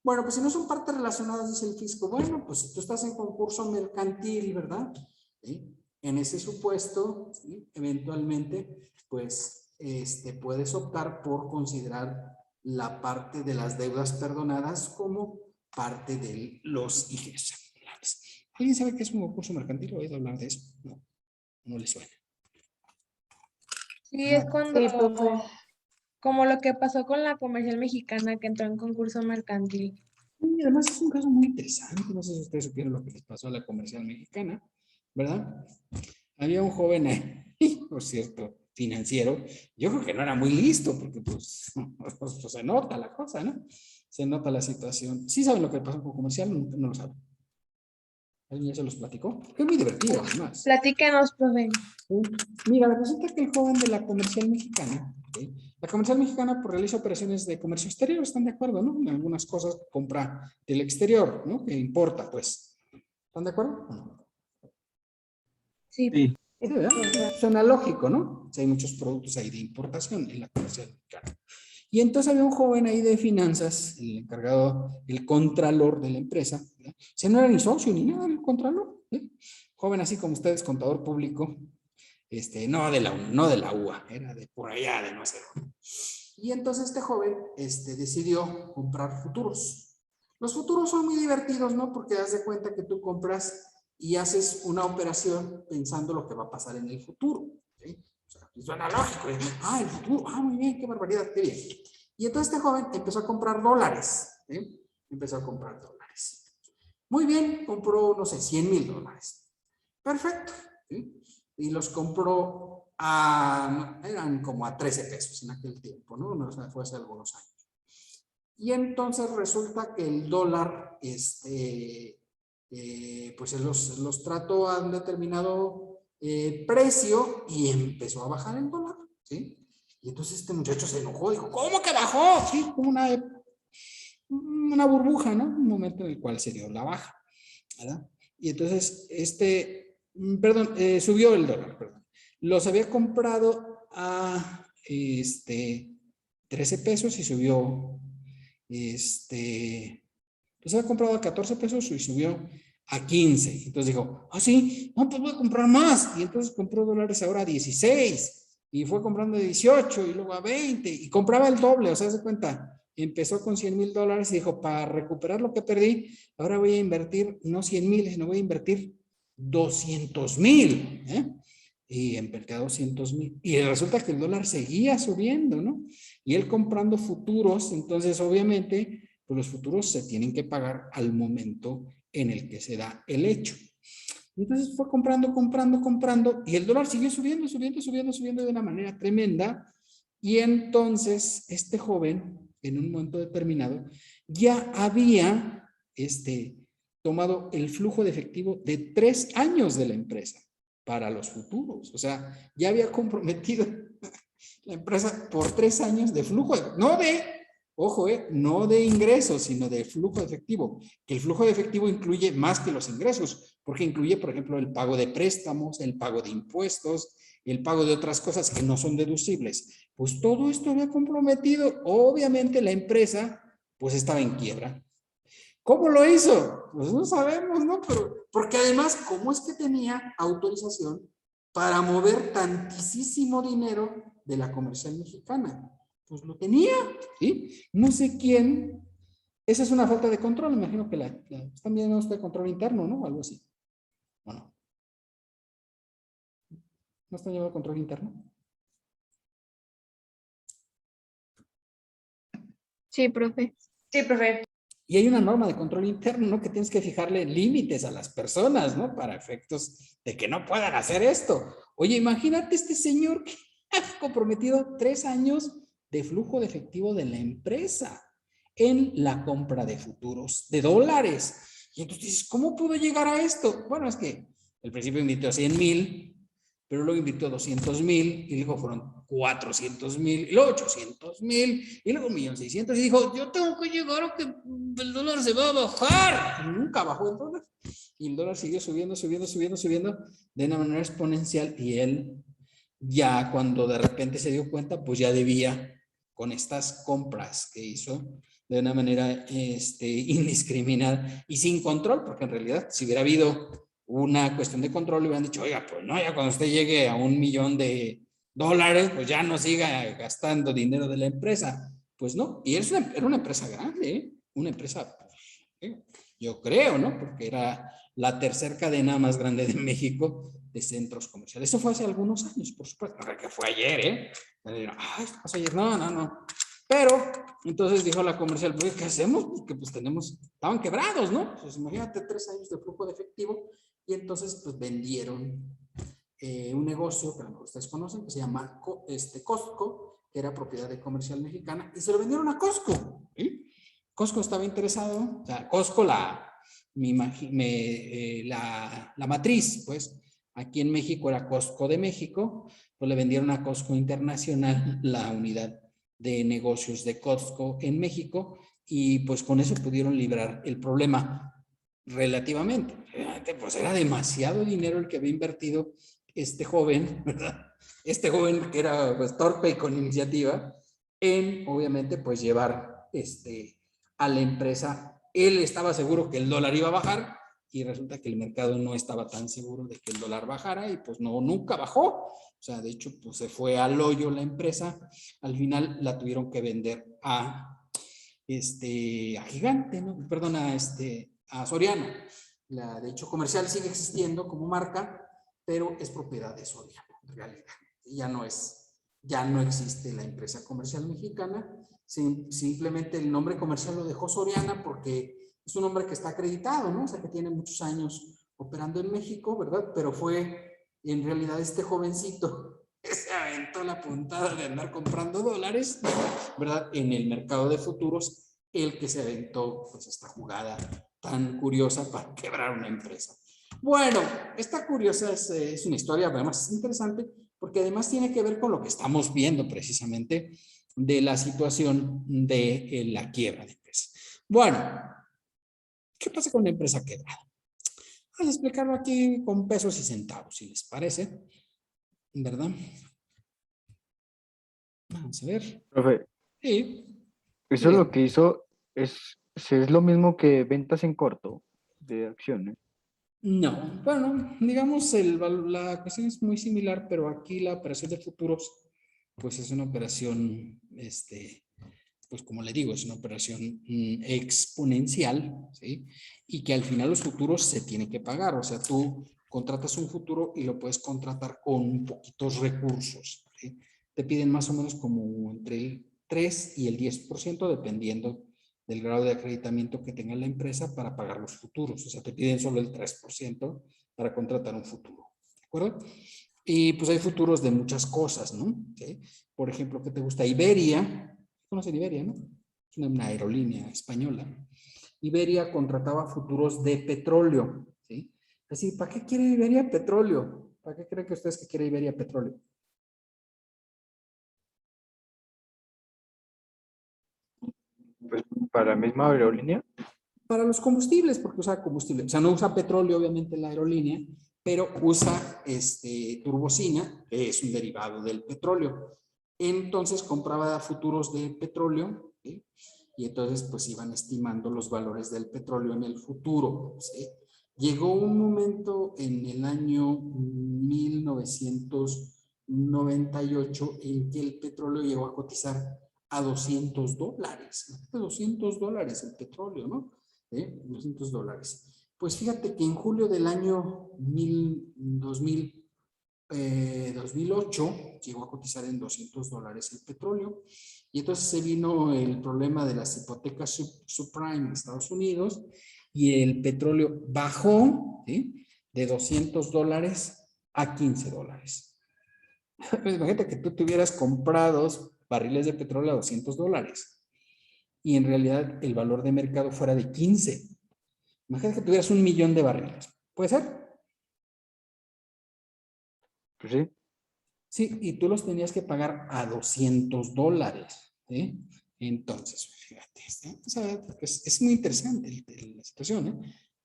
Bueno, pues si no son partes relacionadas, dice el fisco, bueno, pues si tú estás en concurso mercantil, ¿verdad? ¿Sí? En ese supuesto, ¿sí? Eventualmente, pues puedes optar por considerar la parte de las deudas perdonadas como parte de los ingresos acumulables. ¿Alguien sabe qué es un concurso mercantil? ¿O oído hablar de eso? No, no le suena. Sí, es cuando, sí, profe. como lo que pasó con la comercial mexicana que entró en concurso mercantil. Y además es un caso muy interesante. No sé si ustedes supieron lo que les pasó a la comercial mexicana, ¿verdad? Había un joven ahí, por cierto, financiero. Yo creo que no era muy listo porque pues se nota la cosa, ¿no? Se nota la situación. ¿Sí saben lo que pasó con comercial? No lo saben. ¿Alguien ya se los platicó? Es muy divertido, además. Platícanos, profe. Mira, resulta que el joven de la comercial mexicana, ¿sí? La comercial mexicana pues, realiza operaciones de comercio exterior, están de acuerdo, ¿no? En algunas cosas compra del exterior, ¿no? Que importa, pues. ¿Están de acuerdo? ¿No? Sí. Sí. Sí, ¿verdad? Suena lógico, ¿no? O sea, hay muchos productos ahí de importación en la comercial mexicana. Y entonces había un joven ahí de finanzas, el encargado, el contralor de la empresa, ¿verdad? O sea, no era ni socio ni nada, el contralor, ¿sí? Joven así como ustedes, contador público, no de la UA, era de por allá, de no sé dónde. Y entonces este joven decidió comprar futuros. Los futuros son muy divertidos, ¿no? Porque das de cuenta que tú compras y haces una operación pensando lo que va a pasar en el futuro. ¿Sí? O sea, suena lógico. El futuro. Muy bien, qué barbaridad, qué bien. Y entonces este joven empezó a comprar dólares. ¿Sí? Empezó a comprar dólares. Muy bien, compró, no sé, $100,000. Perfecto. ¿Sí? Y los compró eran como a 13 pesos en aquel tiempo, ¿no? O sea, fue hace algunos años. Y entonces resulta que el dólar, pues los trató a un determinado precio y empezó a bajar el dólar, ¿sí? Y entonces este muchacho se enojó, dijo, ¿cómo que bajó? Sí, como una burbuja, ¿no? Un momento en el cual se dio la baja, ¿verdad? Y entonces subió el dólar, perdón. Los había comprado a 13 pesos y subió, los había comprado a 14 pesos y subió a 15. Entonces dijo, sí, no, pues voy a comprar más. Y entonces compró dólares ahora a 16 y fue comprando a 18 y luego a 20 y compraba el doble, o sea, se cuenta. Empezó con $100,000 y dijo, para recuperar lo que perdí, ahora voy a invertir no 100,000, sino voy a invertir 200,000, y invertía 200,000. Y resulta que el dólar seguía subiendo, ¿no? Y él comprando futuros, entonces obviamente, pues los futuros se tienen que pagar al momento en el que se da el hecho. Entonces fue comprando, y el dólar siguió subiendo de una manera tremenda. Y entonces este joven, en un momento determinado, ya había tomado el flujo de efectivo de 3 años de la empresa para los futuros. O sea, ya había comprometido la empresa por 3 años de flujo, no de ingresos, sino de flujo de efectivo. Que el flujo de efectivo incluye más que los ingresos, porque incluye, por ejemplo, el pago de préstamos, el pago de impuestos, el pago de otras cosas que no son deducibles. Pues todo esto había comprometido. Obviamente la empresa, pues estaba en quiebra. ¿Cómo lo hizo? Pues no sabemos, ¿no? Pero, porque además, ¿cómo es que tenía autorización para mover tantísimo dinero de la Comercial Mexicana? Pues lo tenía, ¿sí? No sé quién. Esa es una falta de control. Me imagino que están viendo usted control interno, ¿no? Algo así. Bueno. ¿No están llevando control interno? Sí, profe. Sí, profe. Y hay una norma de control interno, ¿no? Que tienes que fijarle límites a las personas, ¿no? Para efectos de que no puedan hacer esto. Oye, imagínate este señor que ha comprometido 3 años de flujo de efectivo de la empresa en la compra de futuros de dólares. Y entonces dices, ¿cómo pudo llegar a esto? Bueno, es que al principio invirtió 100,000, pero luego invirtió 200,000 y luego fueron 400,000 y luego 800,000 y luego 1,600,000 y dijo, yo tengo que llegar a que el dólar se va a bajar. Y nunca bajó el dólar y el dólar siguió subiendo de una manera exponencial. Y él ya cuando de repente se dio cuenta, pues ya debía, con estas compras que hizo de una manera indiscriminada y sin control, porque en realidad si hubiera habido una cuestión de control, le hubieran dicho, oiga, pues no, ya cuando usted llegue a $1,000,000, pues ya no siga gastando dinero de la empresa. Pues no, y era una empresa grande, una empresa, yo creo, ¿no? Porque era la tercera cadena más grande de México de centros comerciales. Eso fue hace algunos años, por supuesto, no que fue ayer, esto pasó ayer, no. Pero, entonces dijo la comercial, pues, ¿qué hacemos? Porque pues estaban quebrados, ¿no? Pues imagínate 3 años de flujo de efectivo. Y entonces, pues vendieron un negocio que a lo mejor ustedes conocen, que se llama Costco, que era propiedad de Comercial Mexicana, y se lo vendieron a Costco. ¿Sí? Costco estaba interesado, o sea, Costco, la matriz, pues, aquí en México era Costco de México, pues le vendieron a Costco Internacional la unidad de negocios de Costco en México, y pues con eso pudieron librar el problema relativamente. Pues era demasiado dinero el que había invertido este joven, ¿verdad? Este joven que era pues torpe y con iniciativa, en obviamente pues llevar a la empresa. Él estaba seguro que el dólar iba a bajar y resulta que el mercado no estaba tan seguro de que el dólar bajara y pues no, nunca bajó. O sea, de hecho, pues se fue al hoyo la empresa. Al final la tuvieron que vender a Gigante, ¿no? Perdón, a Soriana. De hecho, Comercial sigue existiendo como marca, pero es propiedad de Soriana, en realidad. Ya no existe la empresa Comercial mexicana. Simplemente el nombre comercial lo dejó Soriana porque es un nombre que está acreditado, ¿no? O sea, que tiene muchos años operando en México, ¿verdad? Pero fue en realidad este jovencito que se aventó la puntada de andar comprando dólares, ¿verdad? En el mercado de futuros, el que se aventó pues esta jugada tan curiosa para quebrar una empresa. Bueno, esta curiosa es una historia, además es interesante, porque además tiene que ver con lo que estamos viendo precisamente de la situación de la quiebra de empresas. Bueno, ¿qué pasa con una empresa quebrada? Voy a explicarlo aquí con pesos y centavos, si les parece, ¿verdad? Vamos a ver. Profe, Sí. eso lo que hizo es lo mismo que ventas en corto de acciones. No, bueno, digamos, la cuestión es muy similar, pero aquí la operación de futuros, pues es una operación, pues como le digo, es una operación exponencial, ¿sí? Y que al final los futuros se tienen que pagar, o sea, tú contratas un futuro y lo puedes contratar con poquitos recursos, ¿sí? Te piden más o menos como entre el 3 y el 10%, dependiendo del grado de acreditamiento que tenga la empresa para pagar los futuros. O sea, te piden solo el 3% para contratar un futuro. ¿De acuerdo? Y pues hay futuros de muchas cosas, ¿no? ¿Sí? Por ejemplo, ¿qué te gusta? Iberia. ¿Conocen Iberia, no? Es una aerolínea española. Iberia contrataba futuros de petróleo, ¿sí? Es decir, ¿para qué quiere Iberia petróleo? ¿Para qué creen que ustedes que quiere Iberia petróleo? Pues para la misma aerolínea. Para los combustibles, porque usa combustible. O sea, no usa petróleo, obviamente, la aerolínea, pero usa turbocina, que es un derivado del petróleo. Entonces compraba futuros de petróleo, ¿sí? Y entonces pues iban estimando los valores del petróleo en el futuro, ¿sí? Llegó un momento en el año 1998 en que el petróleo llegó a cotizar a $200. $200 el petróleo, ¿no? $200. Pues fíjate que en julio del año 2008 llegó a cotizar en $200 el petróleo y entonces se vino el problema de las hipotecas subprime de Estados Unidos y el petróleo bajó, ¿sí? De $200 a $15. Pues imagínate que tú tuvieras comprados barriles de petróleo a $200 y en realidad el valor de mercado fuera de 15. Imagínate que tuvieras 1.000.000 de barriles. ¿Puede ser? Pues sí. Sí, y tú los tenías que pagar a $200. ¿Sí? Entonces, fíjate, o sea, es muy interesante la situación, ¿eh?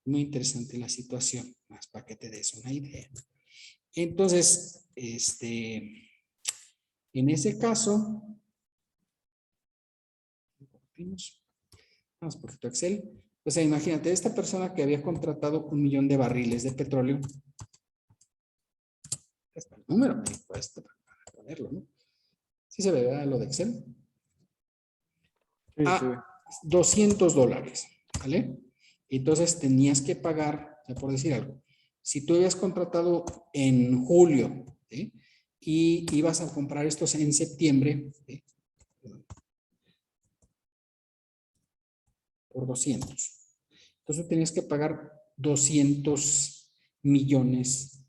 Muy interesante la situación, más para que te des una idea. Entonces, en ese caso, vamos un poquito a Excel. O sea, imagínate, esta persona que había contratado 1.000.000 de barriles de petróleo. Está el número, para ponerlo, ¿no? ¿Sí se ve, ¿verdad, lo de Excel? Sí, A sí. $200, ¿vale? Entonces tenías que pagar, o sea, por decir algo, si tú habías contratado en julio, ¿sí? Y ibas a comprar estos en septiembre, ¿sí? Por 200. Entonces tenías que pagar $200 millones.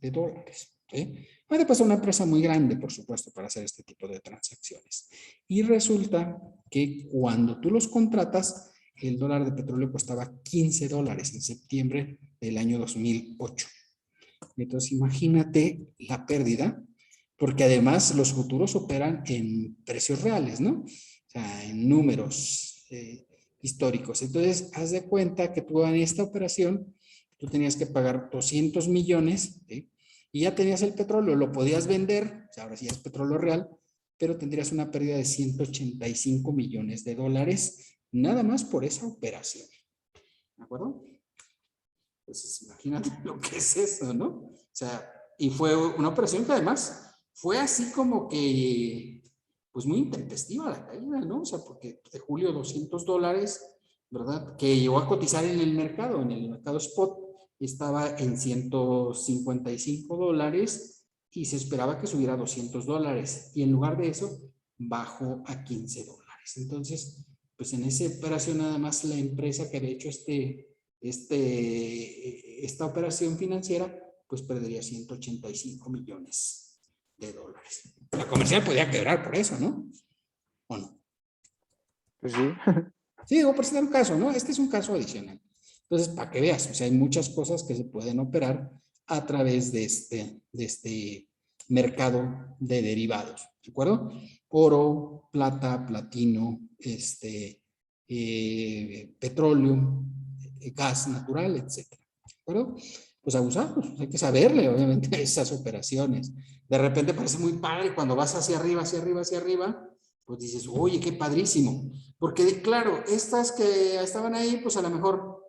¿Sí? Puede pasar una empresa muy grande, por supuesto, para hacer este tipo de transacciones. Y resulta que cuando tú los contratas, el dólar de petróleo costaba $15 en septiembre del año 2008. Entonces imagínate la pérdida, porque además los futuros operan en precios reales, ¿no? O sea, en números históricos. Entonces, haz de cuenta que tú en esta operación, tú tenías que pagar 200 millones, ¿sí? Y ya tenías el petróleo, lo podías vender, o sea, ahora sí es petróleo real, pero tendrías una pérdida de $185 millones, nada más por esa operación. ¿De acuerdo? Pues imagínate lo que es eso, ¿no? O sea, y fue una operación que además fue así como que, pues muy intempestiva la caída, ¿no? O sea, porque de julio $200, ¿verdad? Que llegó a cotizar en el mercado spot, estaba en $155 y se esperaba que subiera a $200 y en lugar de eso bajó a $15. Entonces, pues en esa operación nada más la empresa que había hecho esta operación financiera, pues perdería $185 millones. La comercial podía quebrar por eso, ¿no? ¿O no? Pues sí. Sí, digo, por ser un caso, ¿no? Este es un caso adicional. Entonces, para que veas, o sea, hay muchas cosas que se pueden operar a través de este mercado de derivados, ¿de acuerdo? Oro, plata, platino, petróleo, gas natural, etcétera, ¿de acuerdo? Pues abusarlos, hay que saberle, obviamente, esas operaciones. De repente parece muy padre cuando vas hacia arriba, hacia arriba, hacia arriba, pues dices, oye, qué padrísimo. Porque, claro, estas que estaban ahí, pues a lo mejor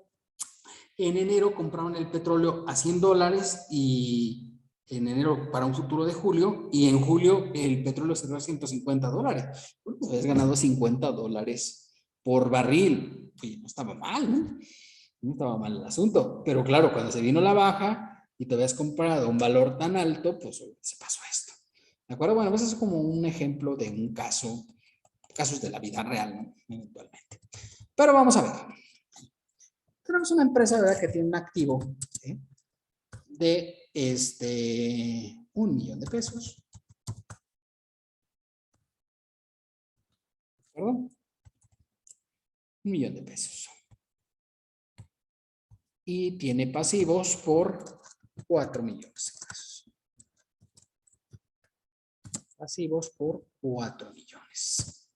en enero compraron el petróleo a $100 y en enero para un futuro de julio, y en julio el petróleo cerró a $150. Pues has ganado $50 por barril. Y no estaba mal, ¿no? No estaba mal el asunto. Pero claro, cuando se vino la baja y te habías comprado un valor tan alto, pues se pasó esto. ¿De acuerdo? Bueno, pues es como un ejemplo de un caso, casos de la vida real, ¿no? Eventualmente. Pero vamos a ver. Tenemos una empresa, ¿verdad?, que tiene un activo, ¿sí?, de $1 millón. ¿Perdón? $1 millón. Y tiene pasivos por 4 millones de pesos. Pasivos por 4 millones.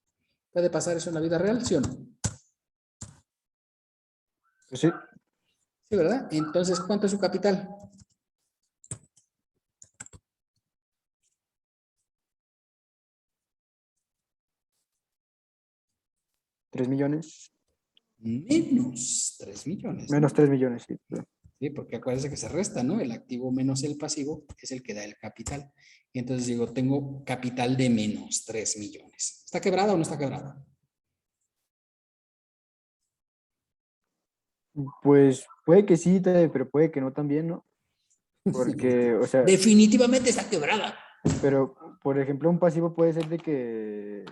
¿Puede pasar eso en la vida real, sí o no? Pues sí. Sí, ¿verdad? Entonces, ¿cuánto es su capital? ¿3 millones? Menos 3 millones. ¿no? Menos 3 millones, sí. Sí, porque acuérdense que se resta, ¿no? El activo menos el pasivo es el que da el capital. Y entonces digo, tengo capital de menos 3 millones. ¿Está quebrada o no está quebrada? Pues puede que sí, pero puede que no también, ¿no? Porque, o sea, Definitivamente está quebrada. pero, por ejemplo, un pasivo puede ser de que,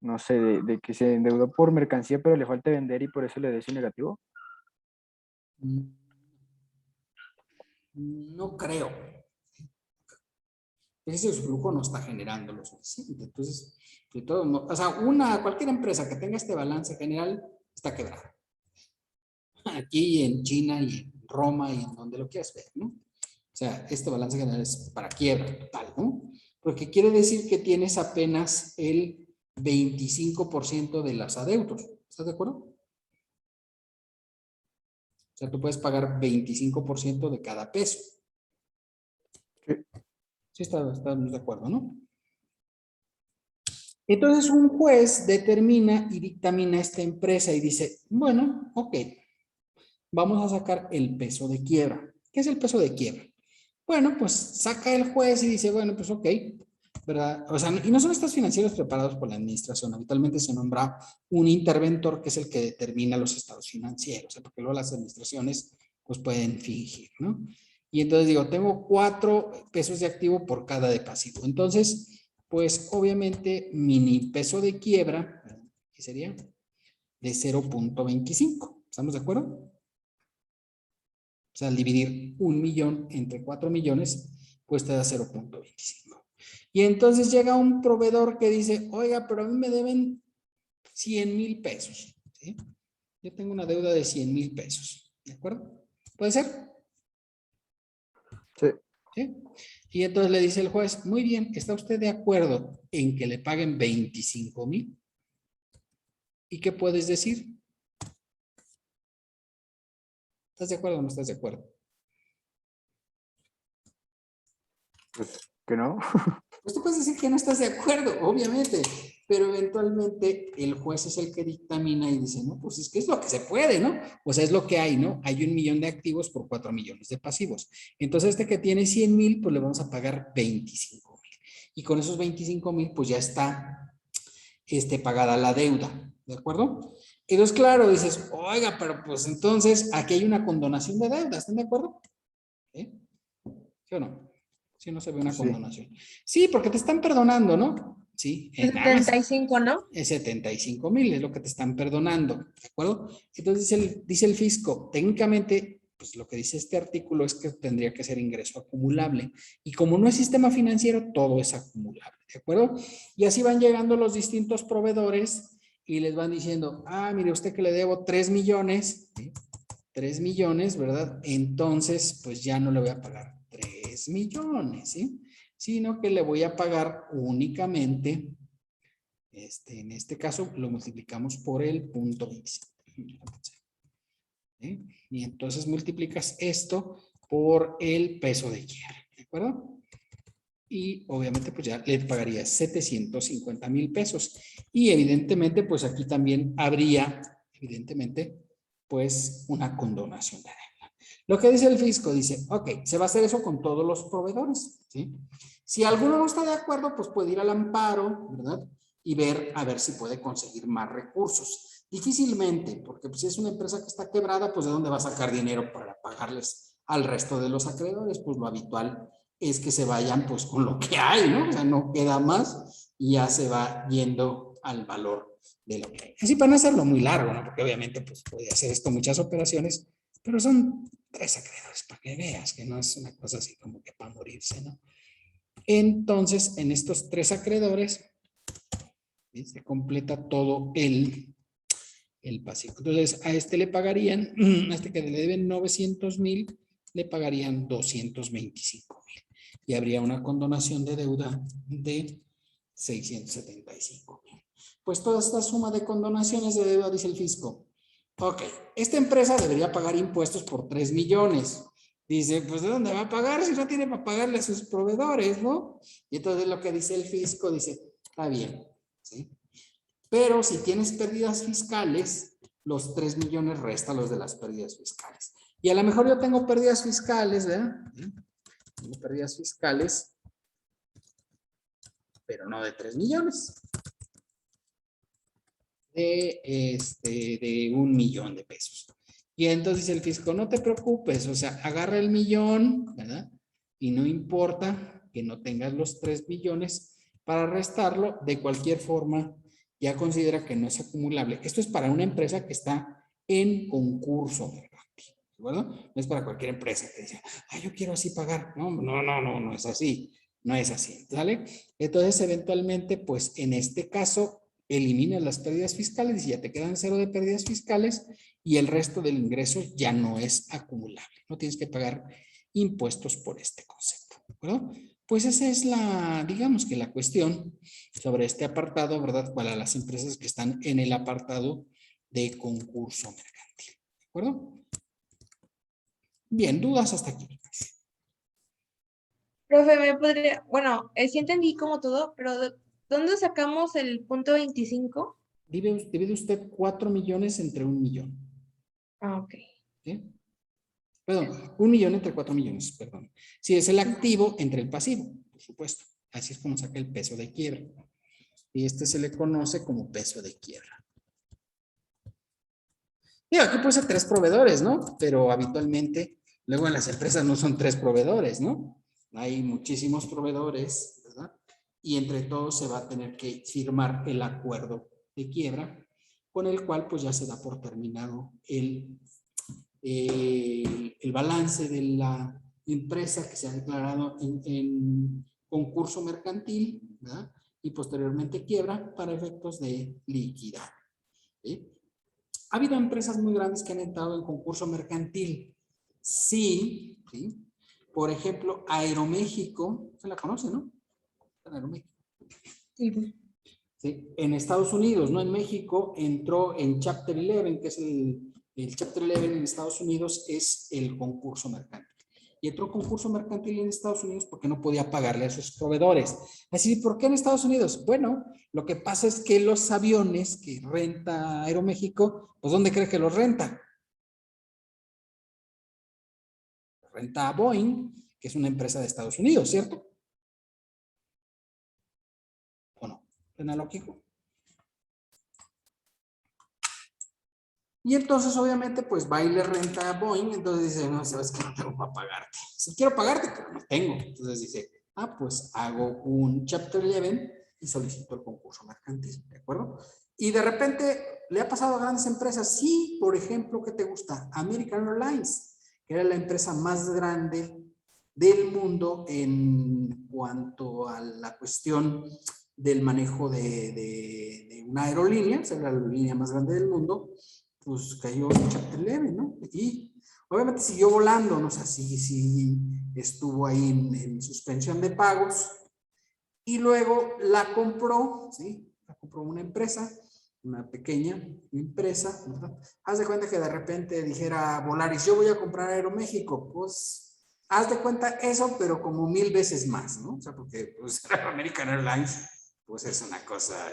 no sé, de que se endeudó por mercancía, pero le falta vender y por eso le dé ese negativo. No creo. Ese flujo no está generando lo suficiente. Entonces, de todo, no, o sea, cualquier empresa que tenga este balance general está quebrada. Aquí en China y en Roma y en donde lo quieras ver, ¿no? O sea, este balance general es para quiebra total, ¿no? Porque quiere decir que tienes apenas el 25% de los adeudos. ¿Estás de acuerdo? O sea, tú puedes pagar 25% de cada peso. Sí. Sí, estamos de acuerdo, ¿no? Entonces un juez determina y dictamina esta empresa y dice, bueno, ok, vamos a sacar el peso de quiebra. ¿Qué es el peso de quiebra? Bueno, pues saca el juez y dice, bueno, pues ok, ¿verdad? O sea, y no son estos financieros preparados por la administración, habitualmente se nombra un interventor que es el que determina los estados financieros, ¿eh? Porque luego las administraciones pues pueden fingir, ¿no? Y entonces digo, tengo 4 pesos de activo por cada de pasivo. Entonces, pues obviamente mini peso de quiebra, ¿qué sería? De 0.25. ¿Estamos de acuerdo? O sea, al dividir 1 millón entre 4 millones, pues te da 0.25. Y entonces llega un proveedor que dice, oiga, pero a mí me deben 100,000 pesos. ¿Sí? Yo tengo una deuda de 100,000 pesos. ¿De acuerdo? ¿Puede ser? Sí. ¿Sí? Y entonces le dice el juez, muy bien, ¿está usted de acuerdo en que le paguen 25,000? ¿Y qué puedes decir? ¿Estás de acuerdo o no estás de acuerdo? Pues que no. Pues tú puedes decir que no estás de acuerdo, obviamente. pero eventualmente el juez es el que dictamina y dice, no, pues es que es lo que se puede, ¿no? O sea, es lo que hay, ¿no? Hay 1 millón de activos por 4 millones de pasivos. Entonces, este que tiene 100,000, pues le vamos a pagar 25,000. Y con esos 25,000, pues ya está pagada la deuda, ¿de acuerdo? Entonces, claro, dices, oiga, pero pues entonces aquí hay una condonación de deuda, ¿están de acuerdo? ¿Sí o no? Si no se ve una Sí. condonación. Sí, porque te están perdonando, ¿no? Sí. Es Nada más 75, ¿no? es 75,000, es lo que te están perdonando, ¿de acuerdo? Entonces dice el fisco, técnicamente, pues lo que dice este artículo es que tendría que ser ingreso acumulable. Y como no es sistema financiero, todo es acumulable, ¿de acuerdo? Y así van llegando los distintos proveedores y les van diciendo, ah, mire usted que le debo 3 millones, ¿sí? 3 millones, ¿verdad? Entonces, pues ya no le voy a pagar 3 millones, ¿sí? Sino que le voy a pagar únicamente, en este caso, lo multiplicamos por el punto 25. ¿Sí? Y entonces multiplicas esto por el peso de quiebra, ¿de acuerdo? Y obviamente pues ya le pagarías 750,000 pesos. Y evidentemente pues aquí también habría, evidentemente, pues una condonación de deuda. Lo que dice el fisco, dice, ok, se va a hacer eso con todos los proveedores, ¿sí? Si alguno no está de acuerdo, pues puede ir al amparo, ¿verdad? Y ver, a ver si puede conseguir más recursos. Difícilmente, porque pues, si es una empresa que está quebrada, pues ¿de dónde va a sacar dinero para pagarles al resto de los acreedores? Pues lo habitual es que se vayan pues con lo que hay, ¿no? O sea, no queda más y ya se va yendo al valor de lo que hay. Así para no hacerlo muy largo, ¿no? Porque obviamente pues puede hacer esto muchas operaciones, pero son 3 acreedores para que veas que no es una cosa así como que para morirse, ¿no? Entonces, en estos 3 acreedores, ¿sí? Se completa todo el pasivo. Entonces, a este le pagarían, a este que le deben 900,000, le pagarían 225,000. Y habría una condonación de deuda de 675,000. Pues toda esta suma de condonaciones de deuda, dice el fisco, ok, esta empresa debería pagar impuestos por 3 millones. Dice, pues ¿de dónde va a pagar si no tiene para pagarle a sus proveedores, no? Y entonces lo que dice el fisco, dice, está bien, ¿sí? Pero si tienes pérdidas fiscales, los 3 millones resta los de las pérdidas fiscales. Y a lo mejor yo tengo pérdidas fiscales, ¿verdad? Tengo pérdidas fiscales, pero no de 3 millones. De 1 millón de pesos. Y entonces el fisco, no te preocupes, o sea, agarra el millón, ¿verdad? Y no importa que no tengas los 3 millones para restarlo, de cualquier forma, ya considera que no es acumulable. Esto es para una empresa que está en concurso mercantil, ¿de acuerdo? No es para cualquier empresa que dice, yo quiero así pagar. No es así. No es así, ¿vale? Entonces, eventualmente, pues en este caso, eliminas las pérdidas fiscales y ya te quedan 0 de pérdidas fiscales y el resto del ingreso ya no es acumulable. No tienes que pagar impuestos por este concepto, ¿de acuerdo? Pues esa es digamos que la cuestión sobre este apartado, ¿verdad? Para las empresas que están en el apartado de concurso mercantil, ¿de acuerdo? Bien, ¿dudas hasta aquí? Profe, me podría, bueno, sí entendí como todo, pero ¿dónde sacamos el punto 25? Divide usted 4 millones entre 1 millón. Ok. ¿Sí? Perdón, 1 millón entre 4 millones, perdón. Si es el activo entre el pasivo, por supuesto. Así es como saca el peso de quiebra. Y este se le conoce como peso de quiebra. Y aquí puede ser 3 proveedores, ¿no? Pero habitualmente, luego en las empresas no son 3 proveedores, ¿no? Hay muchísimos proveedores, ¿verdad? Y entre todos se va a tener que firmar el acuerdo de quiebra, con el cual pues ya se da por terminado el balance de la empresa que se ha declarado en concurso mercantil, ¿verdad? Y posteriormente quiebra para efectos de liquidar. ¿Sí? ¿Ha habido empresas muy grandes que han entrado en concurso mercantil? Sí, ¿sí? Por ejemplo, Aeroméxico, se la conoce, ¿no? Aeroméxico. Sí. Sí, en Estados Unidos, no en México, entró en Chapter 11, que es el Chapter 11 en Estados Unidos es el concurso mercantil. y entró a concurso mercantil en Estados Unidos porque no podía pagarle a sus proveedores. Así, ¿por qué en Estados Unidos? Bueno, lo que pasa es que los aviones que renta Aeroméxico, pues ¿dónde cree que los renta? Renta a Boeing, que es una empresa de Estados Unidos, ¿cierto? ¿O no? ¿Suena lógico? Y entonces, obviamente, pues va y le renta a Boeing. Entonces dice, no, sabes que no tengo para pagarte. Si quiero pagarte, pero no tengo. Entonces dice, pues hago un Chapter 11 y solicito el concurso mercantil, ¿de acuerdo? Y de repente le ha pasado a grandes empresas. Sí, por ejemplo, ¿qué te gusta? American Airlines, que era la empresa más grande del mundo en cuanto a la cuestión del manejo de una aerolínea, o sea, la aerolínea más grande del mundo, pues cayó en Chapter 11, ¿no? Y obviamente siguió volando, ¿no? O sea, sí estuvo ahí en suspensión de pagos y luego la compró, ¿sí? La compró una empresa, una pequeña empresa, ¿verdad? Haz de cuenta que de repente dijera Volaris, yo voy a comprar Aeroméxico, pues haz de cuenta eso, pero como 1000 veces más, ¿no? O sea, porque pues, American Airlines, pues es una cosa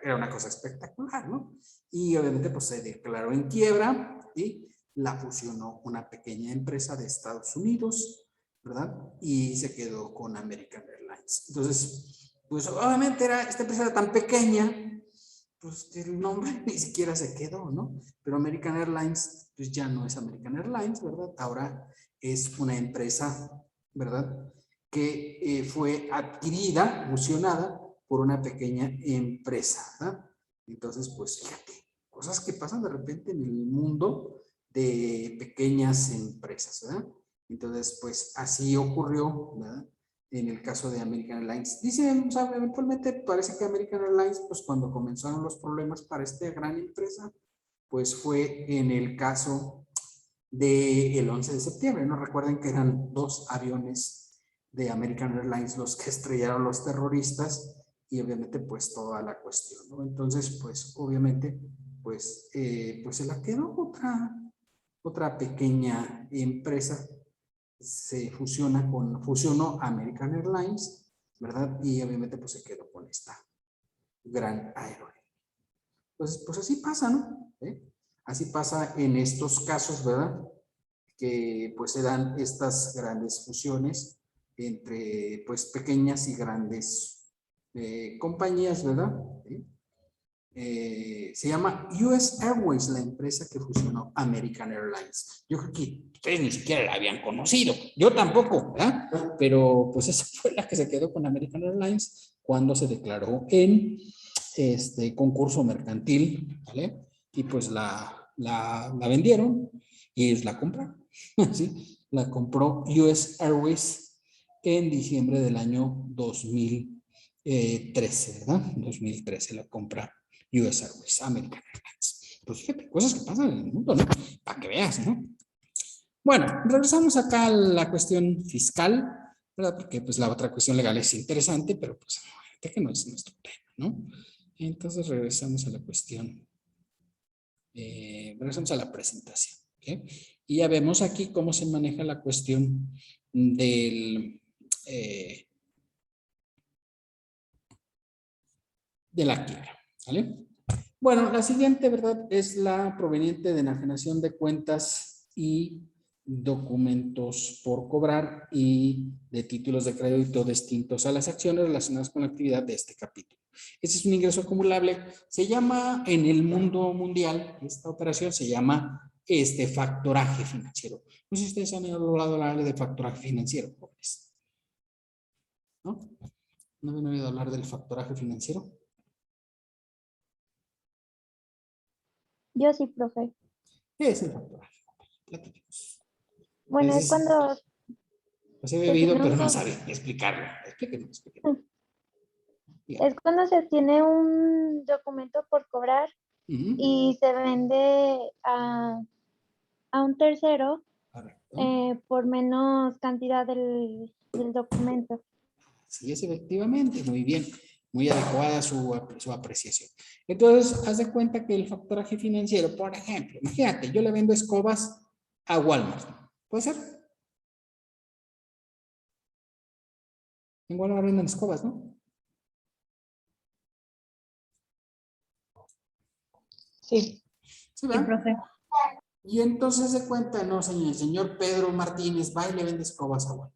era una cosa espectacular, ¿no? Y obviamente pues se declaró en quiebra y la fusionó una pequeña empresa de Estados Unidos, ¿verdad? Y se quedó con American Airlines. Entonces, pues obviamente esta empresa era tan pequeña, pues que el nombre ni siquiera se quedó, ¿no? Pero American Airlines, pues ya no es American Airlines, ¿verdad? Ahora es una empresa, ¿verdad? Que fue adquirida, fusionada por una pequeña empresa, ¿verdad? Entonces, pues fíjate, cosas que pasan de repente en el mundo de pequeñas empresas, ¿verdad? Entonces, pues así ocurrió, ¿verdad? En el caso de American Airlines. Dice, o sea, eventualmente parece que American Airlines, pues cuando comenzaron los problemas para esta gran empresa, pues fue en el caso del 11 de septiembre. No recuerden que eran 2 aviones de American Airlines los que estrellaron los terroristas y obviamente pues toda la cuestión, ¿no? Entonces, pues obviamente, pues se la quedó otra pequeña empresa, se fusionó American Airlines, ¿verdad? Y obviamente pues se quedó con esta gran aerolínea. Entonces, pues así pasa, ¿no? Así pasa en estos casos, ¿verdad? Que pues se dan estas grandes fusiones entre pues pequeñas y grandes compañías, ¿verdad? Se llama US Airways, la empresa que fusionó American Airlines. Yo creo que ustedes ni siquiera la habían conocido, yo tampoco, ¿verdad? Pero pues esa fue la que se quedó con American Airlines cuando se declaró en concurso mercantil, ¿vale? Y pues la vendieron y ellos la compraron, ¿sí? La compró US Airways en diciembre del año 2013, ¿verdad? 2013 la compra US Airways, American Airlines. Pues fíjate, cosas que pasan en el mundo, ¿no? Para que veas, ¿no? Bueno, regresamos acá a la cuestión fiscal, ¿verdad? Porque pues la otra cuestión legal es interesante, pero pues fíjate que no es nuestro tema, ¿no? Entonces regresamos a la cuestión, regresamos a la presentación, ¿ok? Y ya vemos aquí cómo se maneja la cuestión de la quiebra, ¿vale? Bueno, la siguiente, ¿verdad? Es la proveniente de enajenación de cuentas y documentos por cobrar y de títulos de crédito distintos a las acciones relacionadas con la actividad de este capítulo. Este es un ingreso acumulable. Se llama en el mundo mundial, esta operación se llama factoraje financiero. No sé si ustedes han hablado de factoraje financiero, jóvenes. ¿No? ¿No han oído hablar del factoraje financiero? Yo sí, profe. ¿Qué es el factoraje? Platíquenos. Bueno, es cuando Pues he se bebido, tiene pero un no sabe explicarlo. Explíquenlo. es cuando se tiene un documento por cobrar y se vende a un tercero por menos cantidad del documento. Sí, es efectivamente, muy bien, muy adecuada su apreciación. Entonces, haz de cuenta que el factoraje financiero, por ejemplo, imagínate, yo le vendo escobas a Walmart, ¿puede ser? En Walmart venden escobas, ¿no? Sí, Sí, sí, ¿verdad? profe. Y entonces se cuenta, no, el señor Pedro Martínez va y le vende escobas a Walmart.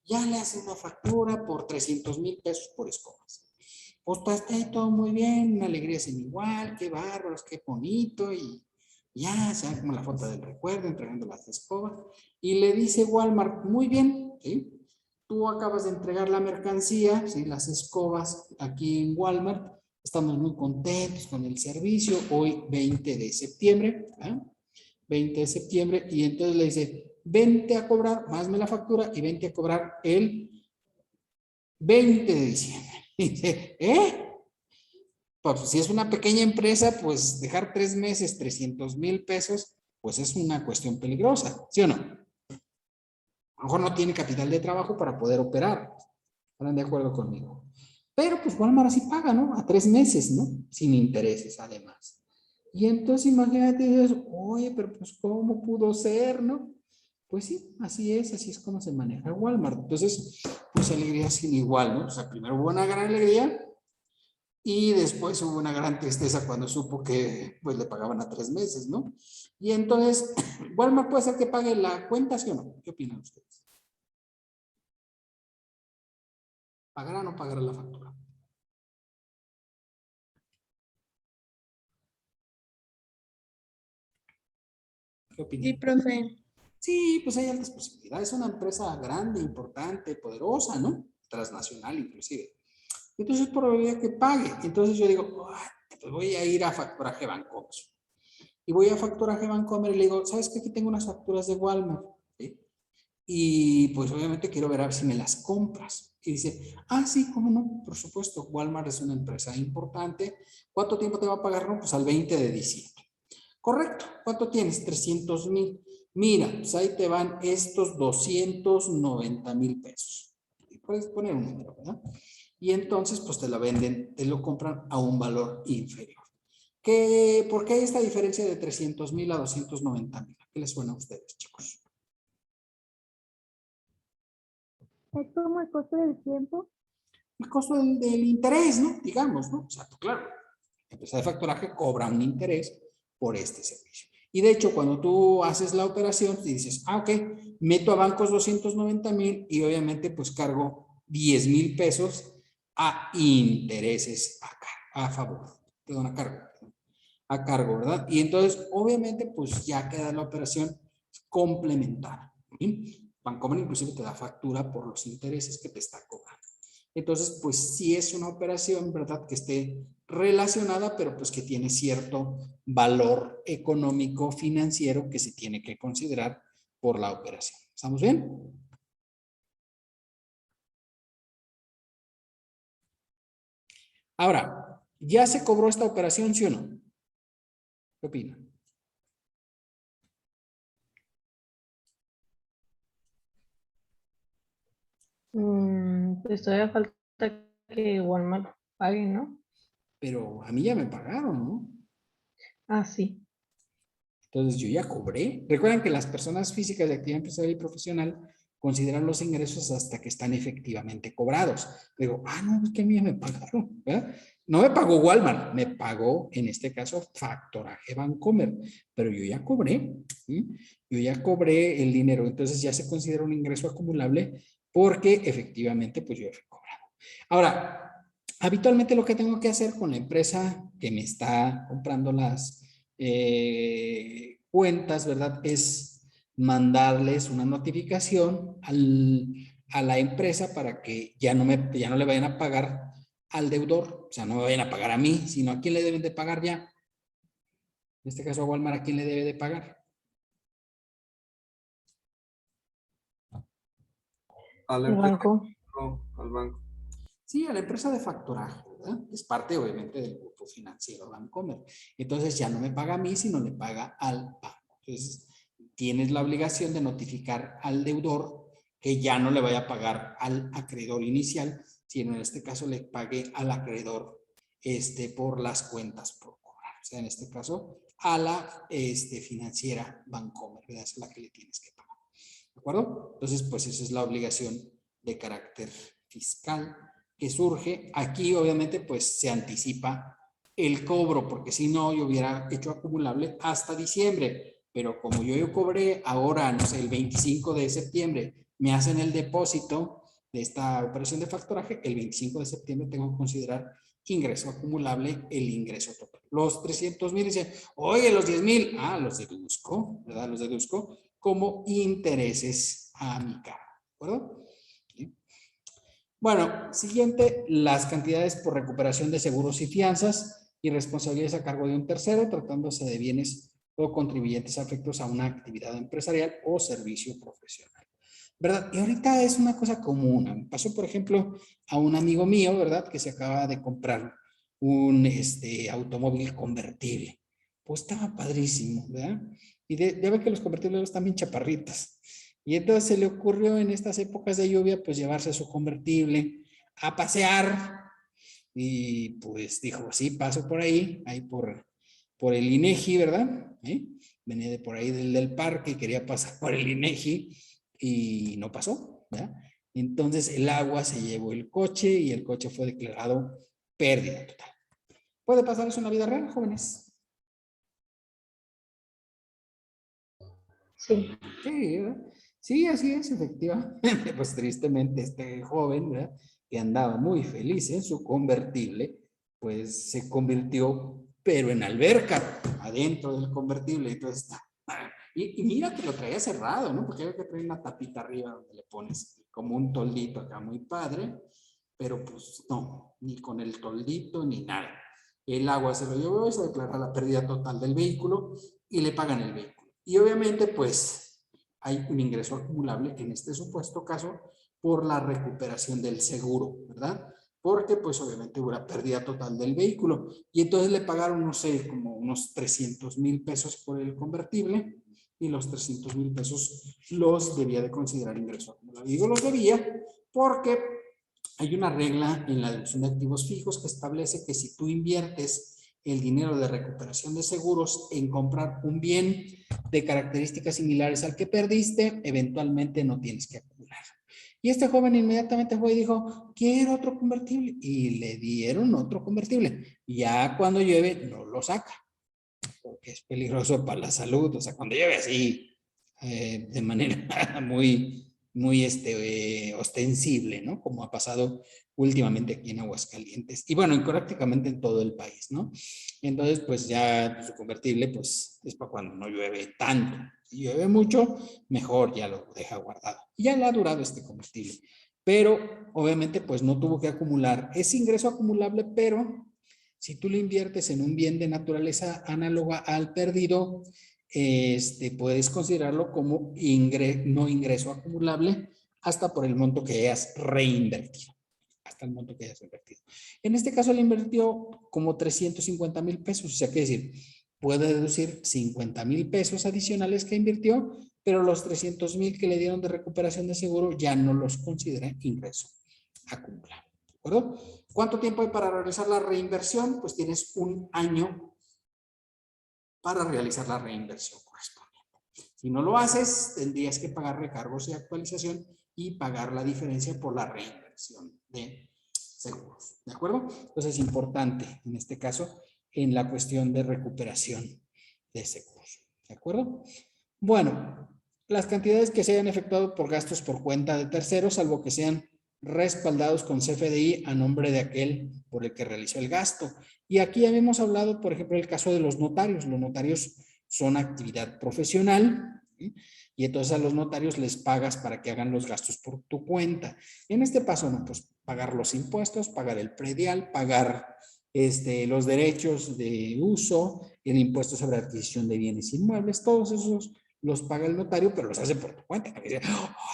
Ya le hace una factura por 300,000 pesos por escobas. Pues está ahí todo muy bien, una alegría sin igual, qué bárbaros, qué bonito, y ya se da como la foto del recuerdo, entregando las escobas. Y le dice Walmart, muy bien, ¿sí? Tú acabas de entregar la mercancía, ¿sí? Las escobas aquí en Walmart. Estamos muy contentos con el servicio. Hoy 20 de septiembre, ¿eh? 20 de septiembre, y entonces le dice, vente a cobrar, hazme la factura y vente a cobrar el 20 de diciembre. Y dice, pues si es una pequeña empresa, pues dejar 3 meses, 300,000 pesos, pues es una cuestión peligrosa, ¿sí o no? A lo mejor no tiene capital de trabajo para poder operar. ¿Están de acuerdo conmigo? Pero pues Walmart así paga, ¿no? A 3 meses, ¿no? Sin intereses, además. Y entonces imagínate, dices, oye, pero pues ¿cómo pudo ser, no? Pues sí, así es como se maneja Walmart. Entonces, pues alegría sin igual, ¿no? O sea, primero hubo una gran alegría y después hubo una gran tristeza cuando supo que pues le pagaban a 3 meses, ¿no? Y entonces, Walmart puede ser que pague la cuenta, ¿sí o no? ¿Qué opinan ustedes? ¿Pagará o no pagará la factura? ¿Qué Sí, opinan? profe. Sí, pues hay altas posibilidades. Es una empresa grande, importante, poderosa, ¿no? Transnacional inclusive. Entonces, probabilidad que pague. Entonces yo digo, pues voy a ir a Facturaje Bancomer. Y voy a Facturaje Bancomer y le digo, ¿sabes qué? Aquí tengo unas facturas de Walmart. ¿Sí? Y pues obviamente quiero ver a ver si me las compras. Y dice, sí, cómo no, por supuesto, Walmart es una empresa importante. ¿Cuánto tiempo te va a pagar? No, pues al 20 de diciembre. Correcto. ¿Cuánto tienes? 300,000. Mira, pues ahí te van estos 290,000 pesos. Y puedes poner un número, ¿verdad? Y entonces, pues te lo venden, te lo compran a un valor inferior. ¿Por qué hay esta diferencia de 300,000 a 290,000? ¿Qué les suena a ustedes, chicos? ¿Es como el costo del tiempo? El costo del interés, ¿no? Digamos, ¿no? O sea, pues claro, la empresa de factoraje cobra un interés por este servicio. Y de hecho, cuando tú haces la operación, te dices, ok, meto a bancos 290,000 y obviamente pues cargo 10,000 pesos a intereses a favor, perdón, a cargo, ¿verdad? Y entonces, obviamente, pues ya queda la operación complementada. ¿Sí? Bancomer inclusive te da factura por los intereses que te está cobrando. Entonces, pues sí es una operación, ¿verdad? Que esté relacionada, pero pues que tiene cierto valor económico, financiero que se tiene que considerar por la operación. ¿Estamos bien? Ahora, ¿ya se cobró esta operación, sí o no? ¿Qué opinan? Pues todavía falta que Walmart pague, ¿no? Pero a mí ya me pagaron, ¿no? Sí. Entonces yo ya cobré. Recuerden que las personas físicas de actividad empresarial y profesional consideran los ingresos hasta que están efectivamente cobrados. Digo, no, es que a mí ya me pagaron, ¿verdad? No me pagó Walmart, me pagó en este caso Factoraje Bancomer, pero yo ya cobré, ¿sí? Yo ya cobré el dinero, entonces ya se considera un ingreso acumulable porque efectivamente pues yo he cobrado. Ahora, habitualmente lo que tengo que hacer con la empresa que me está comprando las cuentas, ¿verdad? Es mandarles una notificación a la empresa para que ya no le vayan a pagar al deudor, o sea, no me vayan a pagar a mí, sino a quién le deben de pagar ya. En este caso a Walmart, ¿a quién le debe de pagar? A la El empresa, banco. no, al banco. Sí, a la empresa de factoraje, ¿verdad? Es parte, obviamente, del grupo financiero Bancomer. Entonces ya no me paga a mí, sino le paga al banco. Entonces, tienes la obligación de notificar al deudor que ya no le vaya a pagar al acreedor inicial, sino en este caso le pague al acreedor por las cuentas por cobrar. O sea, en este caso, a la financiera Bancomer, ¿verdad? Es la que le tienes que pagar. ¿De acuerdo? Entonces, pues esa es la obligación de carácter fiscal que surge. Aquí obviamente pues se anticipa el cobro, porque si no yo hubiera hecho acumulable hasta diciembre, pero como yo cobré ahora, no sé, el 25 de septiembre, me hacen el depósito de esta operación de factoraje, el 25 de septiembre tengo que considerar ingreso acumulable el ingreso total. Los 300,000 dicen, oye, los 10,000, los deduzco, ¿verdad? Los deduzco como intereses a mi cargo, ¿de acuerdo? ¿Sí? Bueno, siguiente, las cantidades por recuperación de seguros y fianzas y responsabilidades a cargo de un tercero, tratándose de bienes o contribuyentes afectos a una actividad empresarial o servicio profesional, ¿verdad? Y ahorita es una cosa común. Me pasó, por ejemplo, a un amigo mío, ¿verdad? Que se acaba de comprar un automóvil convertible. Pues estaba padrísimo, ¿verdad? Y ya ve que los convertibles están bien chaparritos. Y entonces se le ocurrió en estas épocas de lluvia, pues llevarse su convertible a pasear. Y pues dijo, sí, paso por ahí por el INEGI, ¿verdad? Venía de por ahí del parque, quería pasar por el INEGI y no pasó, ¿verdad? Entonces el agua se llevó el coche y el coche fue declarado pérdida total. ¿Puede pasar eso en la vida real, jóvenes? Sí. Sí, ¿verdad? Sí, así es, efectivamente. Pues tristemente este joven, ¿verdad? Que andaba muy feliz en su convertible, pues se convirtió, pero en alberca, adentro del convertible. Entonces, y mira que lo traía cerrado, ¿no? Porque hay que traer una tapita arriba donde le pones como un toldito acá muy padre, pero pues no, ni con el toldito ni nada. El agua se lo llevó y se declara la pérdida total del vehículo y le pagan el vehículo. Y obviamente, pues, hay un ingreso acumulable en este supuesto caso por la recuperación del seguro, ¿verdad? Porque, pues, obviamente hubo una pérdida total del vehículo. Y entonces le pagaron, no sé, como unos 300,000 pesos por el convertible y los 300,000 pesos los debía de considerar ingreso acumulable. Digo los debía porque hay una regla en la deducción de activos fijos que establece que si tú inviertes el dinero de recuperación de seguros en comprar un bien de características similares al que perdiste, eventualmente no tienes que acumular. Y este joven inmediatamente fue y dijo, quiero otro convertible. Y le dieron otro convertible. Ya cuando llueve, no lo saca, porque es peligroso para la salud. O sea, cuando llueve así, de manera muy ostensible, ¿no? Como ha pasado últimamente aquí en Aguascalientes. Y bueno, prácticamente en todo el país, ¿no? Entonces, pues ya su convertible, pues es para cuando no llueve tanto. Si llueve mucho, mejor ya lo deja guardado. Y ya le ha durado este combustible. Pero obviamente, pues no tuvo que acumular ese ingreso acumulable, pero si tú lo inviertes en un bien de naturaleza análoga al perdido, puedes considerarlo como no ingreso acumulable hasta por el monto que hayas reinvertido. Hasta el monto que hayas invertido. En este caso le invirtió como 350,000 pesos, o sea, que decir, puede deducir 50,000 pesos adicionales que invirtió, pero los 300,000 que le dieron de recuperación de seguro ya no los considera ingreso acumulable. ¿De acuerdo? ¿Cuánto tiempo hay para realizar la reinversión? Pues tienes un año para realizar la reinversión correspondiente. Si no lo haces, tendrías que pagar recargos y actualización y pagar la diferencia por la reinversión de seguros. ¿De acuerdo? Entonces es importante en este caso en la cuestión de recuperación de seguros. ¿De acuerdo? Bueno, las cantidades que se hayan efectuado por gastos por cuenta de terceros, salvo que sean respaldados con CFDI a nombre de aquel por el que realizó el gasto. Y aquí ya habíamos hablado, por ejemplo, del caso de los notarios. Los notarios son actividad profesional, ¿sí? Y entonces a los notarios les pagas para que hagan los gastos por tu cuenta. En este paso, no, pues pagar los impuestos, pagar el predial, pagar los derechos de uso, el impuesto sobre adquisición de bienes inmuebles, todos esos los paga el notario, pero los hace por tu cuenta. Dice,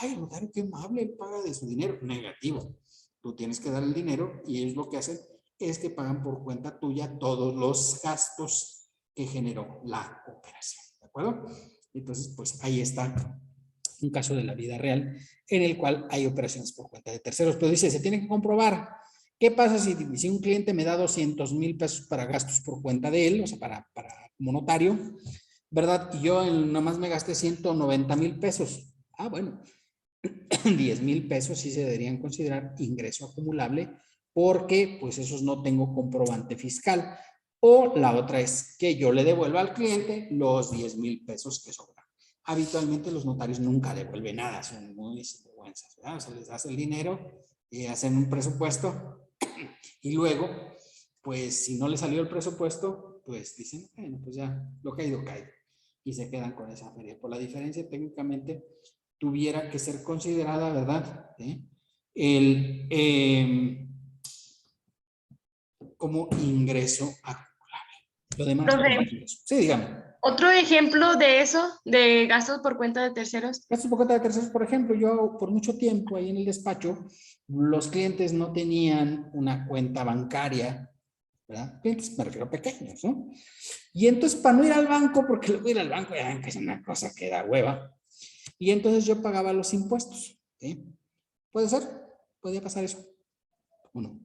ay, el notario, qué amable, él paga de su dinero. Negativo. Tú tienes que dar el dinero y ellos lo que hacen es que pagan por cuenta tuya todos los gastos que generó la operación. ¿De acuerdo? Entonces, pues ahí está un caso de la vida real en el cual hay operaciones por cuenta de terceros. Pero dice, se tiene que comprobar. ¿Qué pasa si un cliente me da 200,000 pesos para gastos por cuenta de él, o sea, para como notario, ¿verdad? Y yo nada más me gasté 190,000 pesos. Ah, bueno, 10,000 pesos sí se deberían considerar ingreso acumulable porque pues esos no tengo comprobante fiscal. O la otra es que yo le devuelva al cliente los 10,000 pesos que sobran. Habitualmente los notarios nunca devuelven nada, son muy sinvergüenzas, ¿verdad? O sea, les das el dinero y hacen un presupuesto y luego, pues si no le salió el presupuesto, pues dicen, bueno, pues ya lo caído, caído. Y se quedan con esa feria. Por la diferencia, técnicamente tuviera que ser considerada, ¿verdad? Como ingreso acumulable. Lo demás, Profe. pues, ingreso. Sí, dígame. Otro ejemplo de eso, de gastos por cuenta de terceros. Gastos por cuenta de terceros, por ejemplo, yo por mucho tiempo ahí en el despacho, los clientes no tenían una cuenta bancaria, ¿verdad? Clientes, me refiero a pequeños, ¿no? Y entonces, para no ir al banco, porque luego ir al banco ya ven que es una cosa que da hueva, y entonces yo pagaba los impuestos, ¿sí? ¿Puede ser? ¿Podría pasar eso? ¿O no?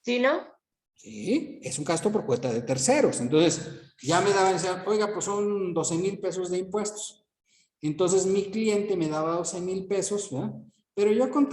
¿Sí, no? Sí, es un gasto por cuenta de terceros. Entonces, ya me daban, oiga, pues son 12,000 pesos de impuestos. Entonces, mi cliente me daba 12,000 pesos, ¿verdad? Pero yo contaba